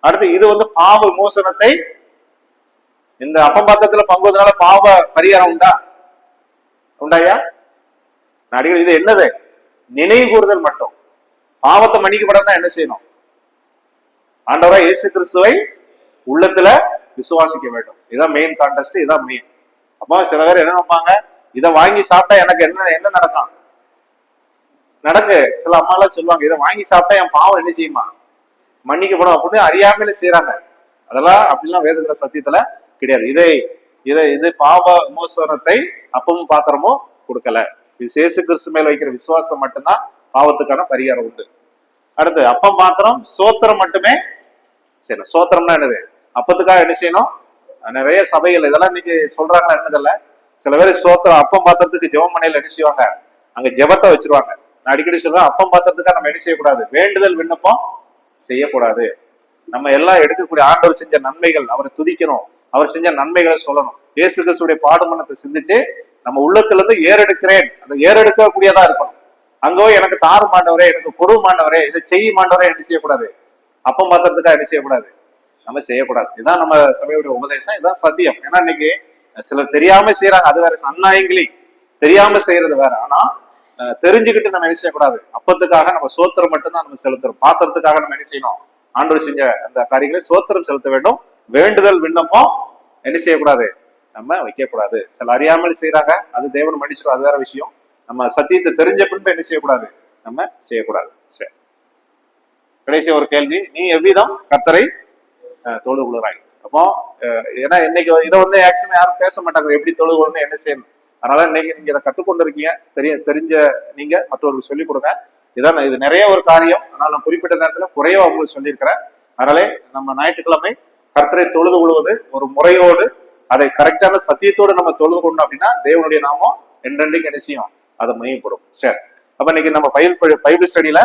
அடுத்து இது வந்து பாவ விமோசனத்தை, இந்த அப்பம்பாத்தத்துல பங்குவதனால பாவ பரிகாரம் உண்டாயா நடிகர். இது என்னது, நினைவு கூறுதல் மட்டும். பாவத்தை மன்னிக்கப்படனா என்ன செய்யணும், ஆண்டவரா இயேசு கிறிஸ்துவை உள்ளத்துல விசுவாசிக்க வேண்டும். இதான் மெயின் கான்டெஸ்ட், இதான் மெயின். அப்போ சில பேர் என்ன நினைப்பாங்க, இதை வாங்கி சாப்பிட்டா எனக்கு என்ன நடக்கும் நடக்கு. சில அம்மா எல்லாம் சொல்லுவாங்க, இதை வாங்கி சாப்பிட்டா என் பாவம் என்ன செய்யுமா மன்னிக்கப்படும் அப்படின்னு அறியாமையில செய்யறாங்க. அதெல்லாம் அப்படிலாம் வேதத்துல சத்தியத்துல கிடையாது. இதை இது பாவ விமோசனத்தை அப்பமும் பாத்திரமும் கொடுக்கல. இயேசு கிறிஸ்து மேல் வைக்கிற விசுவாசம் மட்டும்தான் பாவத்துக்கான பரிகாரம் உண்டு. அடுத்து அப்பம் பாத்திரம் சோத்திரம் மட்டுமே சரி. சோத்திரம்னா என்னது? அப்பத்துக்காக என்ன செய்யணும்? நிறைய சபைகள் இதெல்லாம் இன்னைக்கு சொல்றாங்களா என்னதில்ல. சில பேர் சோத்திரம் அப்பம் பாத்திரத்துக்கு ஜெபம் பண்ணையில என்ன செய்வாங்க, அங்க ஜெபத்தை வச்சிருவாங்க. நான் அடிக்கடி சொல்றேன், அப்பம் பாத்திரத்துக்காக நம்ம என்ன செய்யக்கூடாது? வேண்டுதல் விண்ணப்பம் செய்யக்கூடாது. நம்ம எல்லாம் எடுக்கக்கூடிய ஆண்டவர் செஞ்ச நன்மைகள் அவரை துதிக்கணும், அவர் செஞ்ச நன்மைகளை சொல்லணும். இயேசு கிறிஸ்துடைய பாடுமனத்தை சிந்திச்சு நம்ம உள்ளத்துல இருந்து ஏறெடுக்கிறேன், அந்த ஏறெடுக்கக்கூடியதா இருக்கணும். அங்கோ எனக்கு தாறு மாண்டவரே, எனக்கு பொருள் மாண்டவரே, இதை செய்ய மாண்டவரே என்ன செய்யக்கூடாது? அப்பம் பாத்திரத்துக்காக என்ன செய்யக்கூடாது? நம்ம செய்யக்கூடாது. இதுதான் நம்ம சபையுடைய உபதேசம், இதுதான் சத்தியம். ஏன்னா இன்னைக்கு சிலர் தெரியாம செய்யறாங்க, அது வேற. அந்நாயங்களி தெரியாம செய்யறது வேற. ஆனா தெரிஞ்சுக்கிட்டு நம்ம என்ன செய்யக்கூடாது? அப்பத்துக்காக நம்ம சோத்திரம் மட்டும்தான் நம்ம செலுத்துறோம். பாத்திரத்துக்காக நம்ம என்ன செய்யணும்? ஆண்டவர் செஞ்ச அந்த காரியங்களை சோத்திரம் செலுத்த வேண்டும். வேண்டுதல் விண்ணப்பம் என்ன செய்யக்கூடாது? நம்ம வைக்கக்கூடாது. சில அறியாமல் செய்யறாங்க, அது தேவன் மன்னிச்சிடும், அது வேற விஷயம். நம்ம சத்தியத்தை தெரிஞ்ச பின்பு என்ன செய்யக்கூடாது? நம்ம செய்யக்கூடாது. சரி, கடைசி ஒரு கேள்வி, நீ எவ்விதம் கர்த்தரை தொழுது கொள்கிறாய்? அப்போ ஏன்னா இன்னைக்கு இதை ஆக்சுவலா யாரும் பேச மாட்டாங்க, எப்படி தொழுது கொள்ளணும், என்ன செய்யணும். அதனால இன்னைக்கு நீங்க இதை கற்றுக்கொண்டு இருக்கீங்க, தெரிஞ்ச நீங்க மற்றவர்களுக்கு சொல்லிக் கொடுங்க. இதான் இது நிறைய ஒரு காரியம். அதனால நான் குறிப்பிட்ட நேரத்துல குறைவா உங்களுக்கு சொல்லியிருக்கிறேன். அதனாலே நம்ம ஞாயிற்றுக்கிழமை கர்த்தரை தொழுது கொள்வது ஒரு முறையோடு, அதை கரெக்டான சத்தியத்தோடு நம்ம தொழுது கொண்டோம் அப்படின்னா தேவனுடைய நாமம் என்றென்றைக்கு என்ன செய்யும்? அதை மையப்படும். சரி, அப்ப இன்னைக்கு நம்ம பைபிள் ஸ்டடியில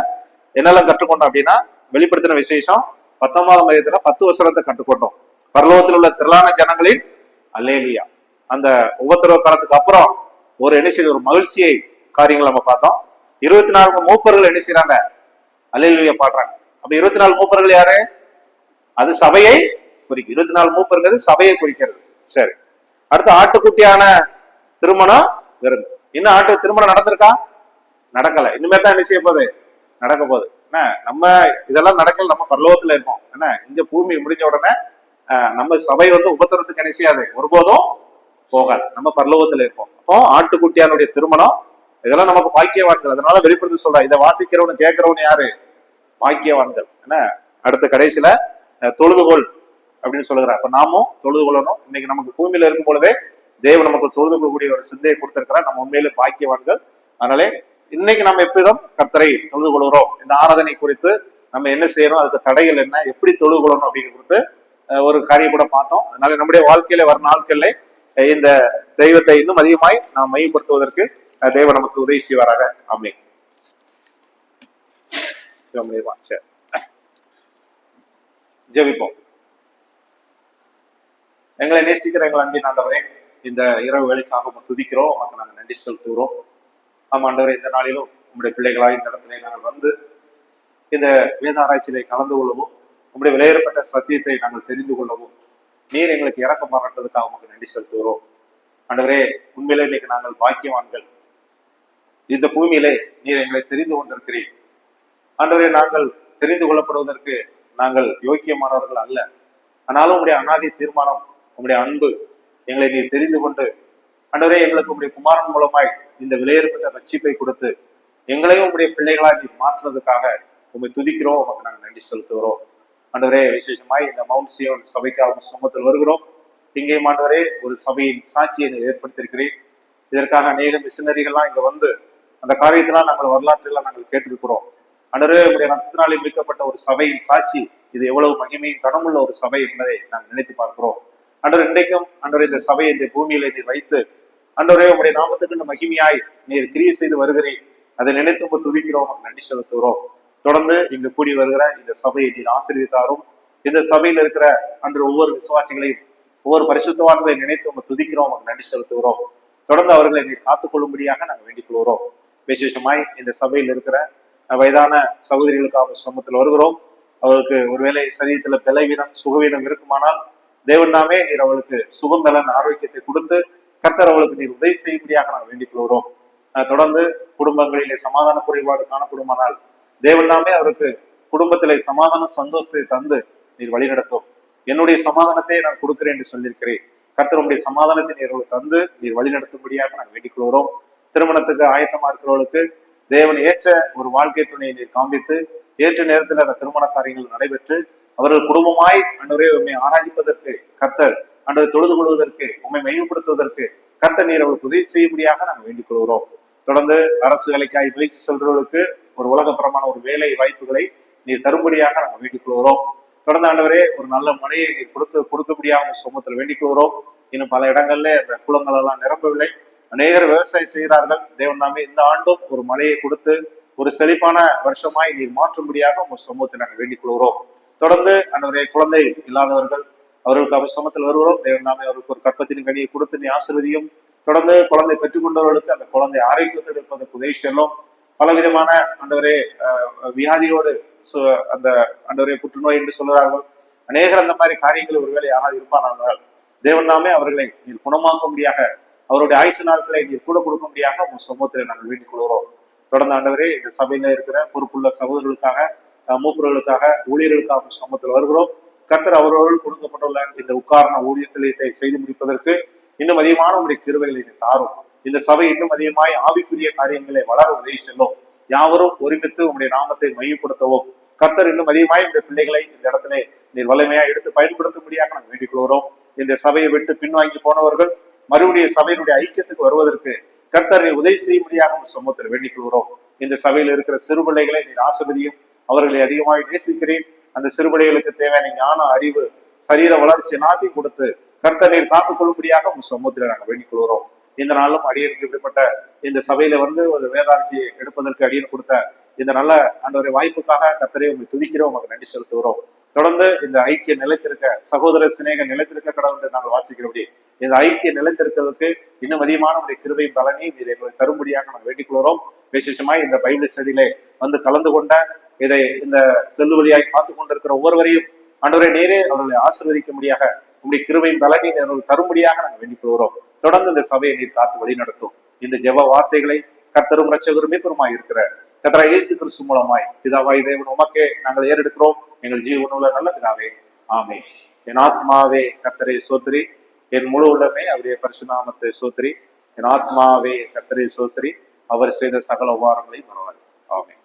என்னெல்லாம் கற்றுக்கொண்டோம் அப்படின்னா, வெளிப்படுத்தின விசேஷம் 19ஆம் அதிகாரத்துல 10 வசனத்தை கற்றுக்கொண்டோம். பரலோகத்தில் உள்ள திரளான ஜனங்களின் அல்லேலூயா. அந்த உபத்திரவ காலத்துக்கு அப்புறம் ஒரு என்ன செய்த ஒரு மகிழ்ச்சியை காரியங்கள் நம்ம பார்த்தோம். 24 மூப்பர்கள் என்ன செய்யறாங்க? அல்லேலூயா பாடுறாங்க. அப்ப 24 மூப்பர்கள் யாரு? அது சபையை குறிக்கும். 24 மூப்பர்கள் சபையை குறிக்கிறது. சரி, அடுத்து ஆட்டுக்குட்டியான திருமணம் விருந்து. இன்னும் ஆட்டு திருமணம் நடந்திருக்கா? நடக்கல. இனிமே தான் என்ன செய்ய போகுது? நடக்க போகுது. என்ன நம்ம இதெல்லாம் நடக்கல, நம்ம பரலோகத்துல இருக்கோம். என்ன இங்க பூமி முடிஞ்ச உடனே நம்ம சபை உபத்திரத்துக்கு என்ன செய்யாது, ஒருபோதும் போகாது. நம்ம பரலோகத்துல இருக்கோம். அப்போ ஆட்டுக்குட்டியானுடைய திருமணம், இதெல்லாம் நமக்கு பாக்கியவான்கள். அதனால வெளிப்படுத்தி சொல்றேன், இதை வாசிக்கிறவனு கேட்கிறவனு யாரு? பாக்கியவான்கள். என்ன அடுத்த கடைசியில தொழுதுகொள் அப்படின்னு சொல்லுகிறார். அப்ப நாமும் தொழுது கொள்ளணும். இன்னைக்கு நமக்கு பூமியில இருக்கும் பொழுதே தேவன் நமக்கு தொழுது கொள்ளக்கூடிய ஒரு சிந்தையை கொடுத்திருக்கிறார். நம்ம உண்மையிலே பாக்கியவான்கள். அதனாலே இன்னைக்கு நம்ம எப்படிதான் கர்த்தரை தொழுது கொள்கிறோம், இந்த ஆராதனை குறித்து நம்ம என்ன செய்யணும், அதுக்கு தடைகள் என்ன, எப்படி தொழுது கொள்ளணும் அப்படின்னு குறித்து ஒரு காரியம் கூட பார்த்தோம். அதனால நம்முடைய வாழ்க்கையில வர நாட்கள்ல இந்த தெய்வத்தை இன்னும் அதிகமாய் நாம் மையப்படுத்துவதற்கு தேவன் நமக்கு உதவி செய்வாராக. ஆமென். ஜெபிப்போம். எங்களை நேசிக்கிற எங்கள் அன்பின் ஆண்டவரே, இந்த இரவு வேலைக்காக துதிக்கிறோம், உமக்கு நாங்கள் நன்றி செலுத்துகிறோம். ஆமாண்டவரே, இந்த நாளிலும் உங்களுடைய பிள்ளைகளாய் இந்த இடத்துல நாங்கள் வந்து இந்த வேத ஆராய்ச்சியிலே கலந்து கொள்ளவும், உங்களுடைய விலையேறப்பட்ட சத்தியத்தை நாங்கள் தெரிந்து கொள்ளவும் நீர் எங்களுக்கு இறக்கம் பாராட்டுறதுக்காக உங்களுக்கு நன்றி செலுத்துகிறோம். ஆண்டவரே, உண்மையிலே இன்னைக்கு நாங்கள் பாக்கியவான்கள். இந்த பூமியிலே நீர் எங்களை தெரிந்து கொண்டிருக்கிறீர். ஆண்டவரே, நாங்கள் தெரிந்து கொள்ளப்படுவதற்கு நாங்கள் யோக்கியமானவர்கள் அல்ல. ஆனாலும் உங்களுடைய அநாதி தீர்மானம், உங்களுடைய அன்பு எங்களை நீர் தெரிந்து கொண்டு ஆண்டவரே, எங்களுக்கு உங்களுடைய குமாரன் மூலமாய் இந்த விலையேறப்பட்ட ரட்சிப்பை கொடுத்து எங்களையும் உங்களுடைய பிள்ளைகளாய் நீர் மாற்றுறதுக்காக உண்மை துதிக்கிறோம், உமக்கு நாங்கள் நன்றி செலுத்துகிறோம். ஆண்டவரே, விசேஷமாய் இந்த மவுண்ட் சியோன் சபைக்காக சமூகத்தில் வருகிறோம். இங்கே ஆண்டவரே ஒரு சபையின் சாட்சியை ஏற்படுத்தியிருக்கிறேன். இதற்காக அநேக மிஷனரிகள்லாம் இங்க வந்து அந்த காரியத்தெல்லாம் நாங்கள் வரலாற்றெல்லாம் நாங்கள் கேட்டிருக்கிறோம். ஆண்டவரே, உங்களுடைய ரத்தத்தினாலே மீட்கப்பட்ட ஒரு சபையின் சாட்சி இது எவ்வளவு மகிமையும் கடமுள்ள ஒரு சபை என்பதை நாங்கள் நினைத்து பார்க்கிறோம். ஆண்டவர், இன்றைக்கும் ஆண்டவரே இந்த சபையை இந்த பூமியில நீர் வைத்து ஆண்டவரே உங்களுடைய நாமத்துக்கு மகிமையாய் நீர் கிரியை செய்து வருகிறேன். அதை நினைத்து துதிக்கிறோம், நன்றி செலுத்துகிறோம். தொடர்ந்து இங்கு கூடி வருகிற இந்த சபையை நீர் ஆசீர்வதித்தாரும். இந்த சபையில் இருக்கிற அன்று ஒவ்வொரு விசுவாசிகளையும் ஒவ்வொரு பரிசுத்தவான்களை நினைத்து துதிக்கிறோம், நன்றி செலுத்துகிறோம். தொடர்ந்து அவர்களை நீர் காத்துக்கொள்ளும்படியாக நாங்கள் வேண்டிக் கொள்கிறோம். விசேஷமாய் இந்த சபையில் இருக்கிற வயதான சகோதரிகளுக்காக சமூகத்தில் வருகிறோம். அவர்களுக்கு ஒருவேளை சரீரத்துல பலவீனம் சுகவீனம் இருக்குமானால் தேவன் நாமே நீர் அவளுக்கு சுகம் நலன் ஆரோக்கியத்தை கொடுத்து கர்த்தர் அவளுக்கு நீர் உதவி செய்யும்படியாக நாங்கள் வேண்டிக் கொள்கிறோம். தொடர்ந்து குடும்பங்களிலே சமாதான குறைபாடு காணப்படுமானால் தேவன் நாமே அவருக்கு குடும்பத்திலே சமாதான சந்தோஷத்தை தந்து நீர் வழிநடத்தும். என்னுடைய சமாதானத்தை நான் கொடுக்கிறேன் என்று சொல்லியிருக்கிறேன். கர்த்தர் உடைய சமாதானத்தை நீர் தந்து நீர் வழிநடத்தும்படியாக நாங்கள் வேண்டிக் கொள்கிறோம். திருமணத்துக்கு ஆயத்தமா இருக்கிறவர்களுக்கு தேவன் ஏற்ற ஒரு வாழ்க்கை துணையை நீர் காண்பித்து ஏற்ற நேரத்தில் அந்த திருமண காரியங்கள் நடைபெற்று அவர்கள் குடும்பமாய் அன்றைய உண்மை ஆராய்ப்பதற்கு கர்த்தர் அன்றைய தொழுது கொள்வதற்கு, உண்மை மையப்படுத்துவதற்கு கர்த்தர் நீர் அவர்களுக்கு உதவி செய்யும்படியாக நாங்கள் வேண்டிக் கொள்கிறோம். தொடர்ந்து அரசு வேலைக்காய் முயற்சி செல்றவர்களுக்கு ஒரு உலகப்புறமான ஒரு வேலை வாய்ப்புகளை நீர் தரும்படியாக நாங்கள் வேண்டிக் கொள்கிறோம். தொடர்ந்து ஆண்டவரே ஒரு நல்ல மழையை நீர் கொடுக்கும்படியாக சமூகத்தில் வேண்டிக் கொள்கிறோம். இன்னும் பல இடங்கள்ல அந்த குளங்கள் எல்லாம் நிரம்பவில்லை. அநேகர் விவசாயம் செய்கிறார்கள். தேவன் தாமே இந்த ஆண்டும் ஒரு மழையை கொடுத்து ஒரு செழிப்பான வருஷமாய் நீர் மாற்றும்படியாக உங்கள் சமூகத்தை நாங்கள் வேண்டிக் கொள்கிறோம். தொடர்ந்து அன்றைய குழந்தை இல்லாதவர்கள் அவர்களுக்கு அவர் சமத்தில் வருகிறோம். தேவன் தாமே அவருக்கு ஒரு கற்பத்தின் கனியை கொடுத்து நீ ஆசீர்வதியும். தொடர்ந்து குழந்தை பெற்றுக் கொண்டவர்களுக்கு அந்த குழந்தை ஆரோக்கியத்தில் இருப்பதற்கு உதவி செல்லும். பலவிதமான ஆண்டவரே வியாதியோடு அந்த ஆண்டவரே புற்றுநோய் என்று சொல்கிறார்கள். அநேகர் அந்த மாதிரி காரியங்கள் ஒருவேளை யாராவது இருப்பார்கள், தேவன் தாமே அவர்களை நீர் குணமாக்கும்படியாக, அவருடைய ஆயுசு நாட்களை நீர் கூட கொடுக்கும்படியாக உங்கள் சமூகத்தில் நாங்கள் வேண்டிக் கொள்கிறோம். தொடர்ந்து ஆண்டவரே இந்த சபையில இருக்கிற பொறுப்புள்ள சகோதரர்களுக்காக, மூப்பர்களுக்காக, ஊழியர்களுக்காக சமூகத்தில் வருகிறோம். கர்த்தர் அவர்கள் கொடுக்கப்பட்டுள்ள இந்த உட்காரண ஊழியத்தை செய்து முடிப்பதற்கு இன்னும் அதிகமான உடைய கிருபைகளை தாரும். இந்த சபை இன்னும் அதிகமாய் ஆவிக்குரிய காரியங்களை வளர உதவி செல்லும். யாவரும் ஒருமித்து உங்களுடைய நாமத்தை மையப்படுத்தவும் கர்த்தர் இன்னும் அதிகமாய் இந்த பிள்ளைகளை இந்த இடத்துல நீர் வலிமையா எடுத்து பயன்படுத்தும்படியாக நாங்கள் வேண்டிக் கொள்கிறோம். இந்த சபையை விட்டு பின்வாங்கி போனவர்கள் மறுபடியும் சபையினுடைய ஐக்கியத்துக்கு வருவதற்கு கர்த்தர் உதவி செய்யும்படியாக சமூகத்தில் வேண்டிக் கொள்கிறோம். இந்த சபையில் இருக்கிற சிறு பிள்ளைகளை நீர் ஆசீர்வதியும். அவர்களை அதிகமாக நேசிக்கிறேன். அந்த சிறுபிள்ளைகளுக்கு தேவையான ஞான, அறிவு, சரீர வளர்ச்சி எல்லாத்தையும் கொடுத்து கர்த்தர் நீர் காத்துக் கொள்ளும்படியாக உங்க சமூகத்தில் நாங்கள் வேண்டிக் கொள்கிறோம். இந்த நாளும் அடியனுக்கு இப்படிப்பட்ட இந்த சபையில ஒரு வேதாட்சியை எடுப்பதற்கு அடியன் கொடுத்த இந்த நல்ல அந்த வாய்ப்புக்காக கர்த்தரை உங்களை துதிக்கிறோம், உங்களுக்கு நன்றி செலுத்துகிறோம். தொடர்ந்து இந்த ஐக்கிய நிலைத்திருக்க, சகோதர சிநேக நிலைத்திருக்க கடவுள் நாங்கள் வாசிக்கிறபடி இந்த ஐக்கிய நிலைத்திருக்கிறதுக்கு இன்னும் அதிகமான உடைய கிருபை பலனை நீர் எங்களை தரும்படியாக நாங்கள் வேண்டிக் கொள்கிறோம். விசேஷமாய் இந்த பைபிள் ஸ்டடியிலே கலந்து கொண்ட இதை இந்த செல்லு வழியாய் பார்த்து கொண்டிருக்கிற ஒவ்வொருவரையும் ஆண்டவரே நேரே அவர்களை ஆசீர்வதிக்கும்படியாக உங்களுடைய கிருபையின் பலனை அவர்கள் தரும்படியாக நாங்கள் வேண்டிக் கொள்கிறோம். தொடர்ந்து இந்த சபையை நீர் காத்து வழி நடத்தும். இந்த ஜெப வார்த்தைகளை கர்த்தரும் இரட்சகருமே பெருமாய் இருக்கிற கர்த்தராகிய இயேசு கிறிஸ்து மூலமாய் பிதாவாய் தேவன் உமக்கே நாங்கள் ஏறெடுக்கிறோம். எங்கள் ஜீவனுள்ள நல்ல பிதாவே, ஆமென். என் ஆத்மாவே கர்த்தரை சோத்திரி, என் முழு உள்ளமே அவருடைய பரிசுநாமத்தை சோத்திரி. என் ஆத்மாவே கர்த்தரை சோத்திரி, அவர் செய்த சகல உபகாரங்களையும் மறவாது. ஆமென்.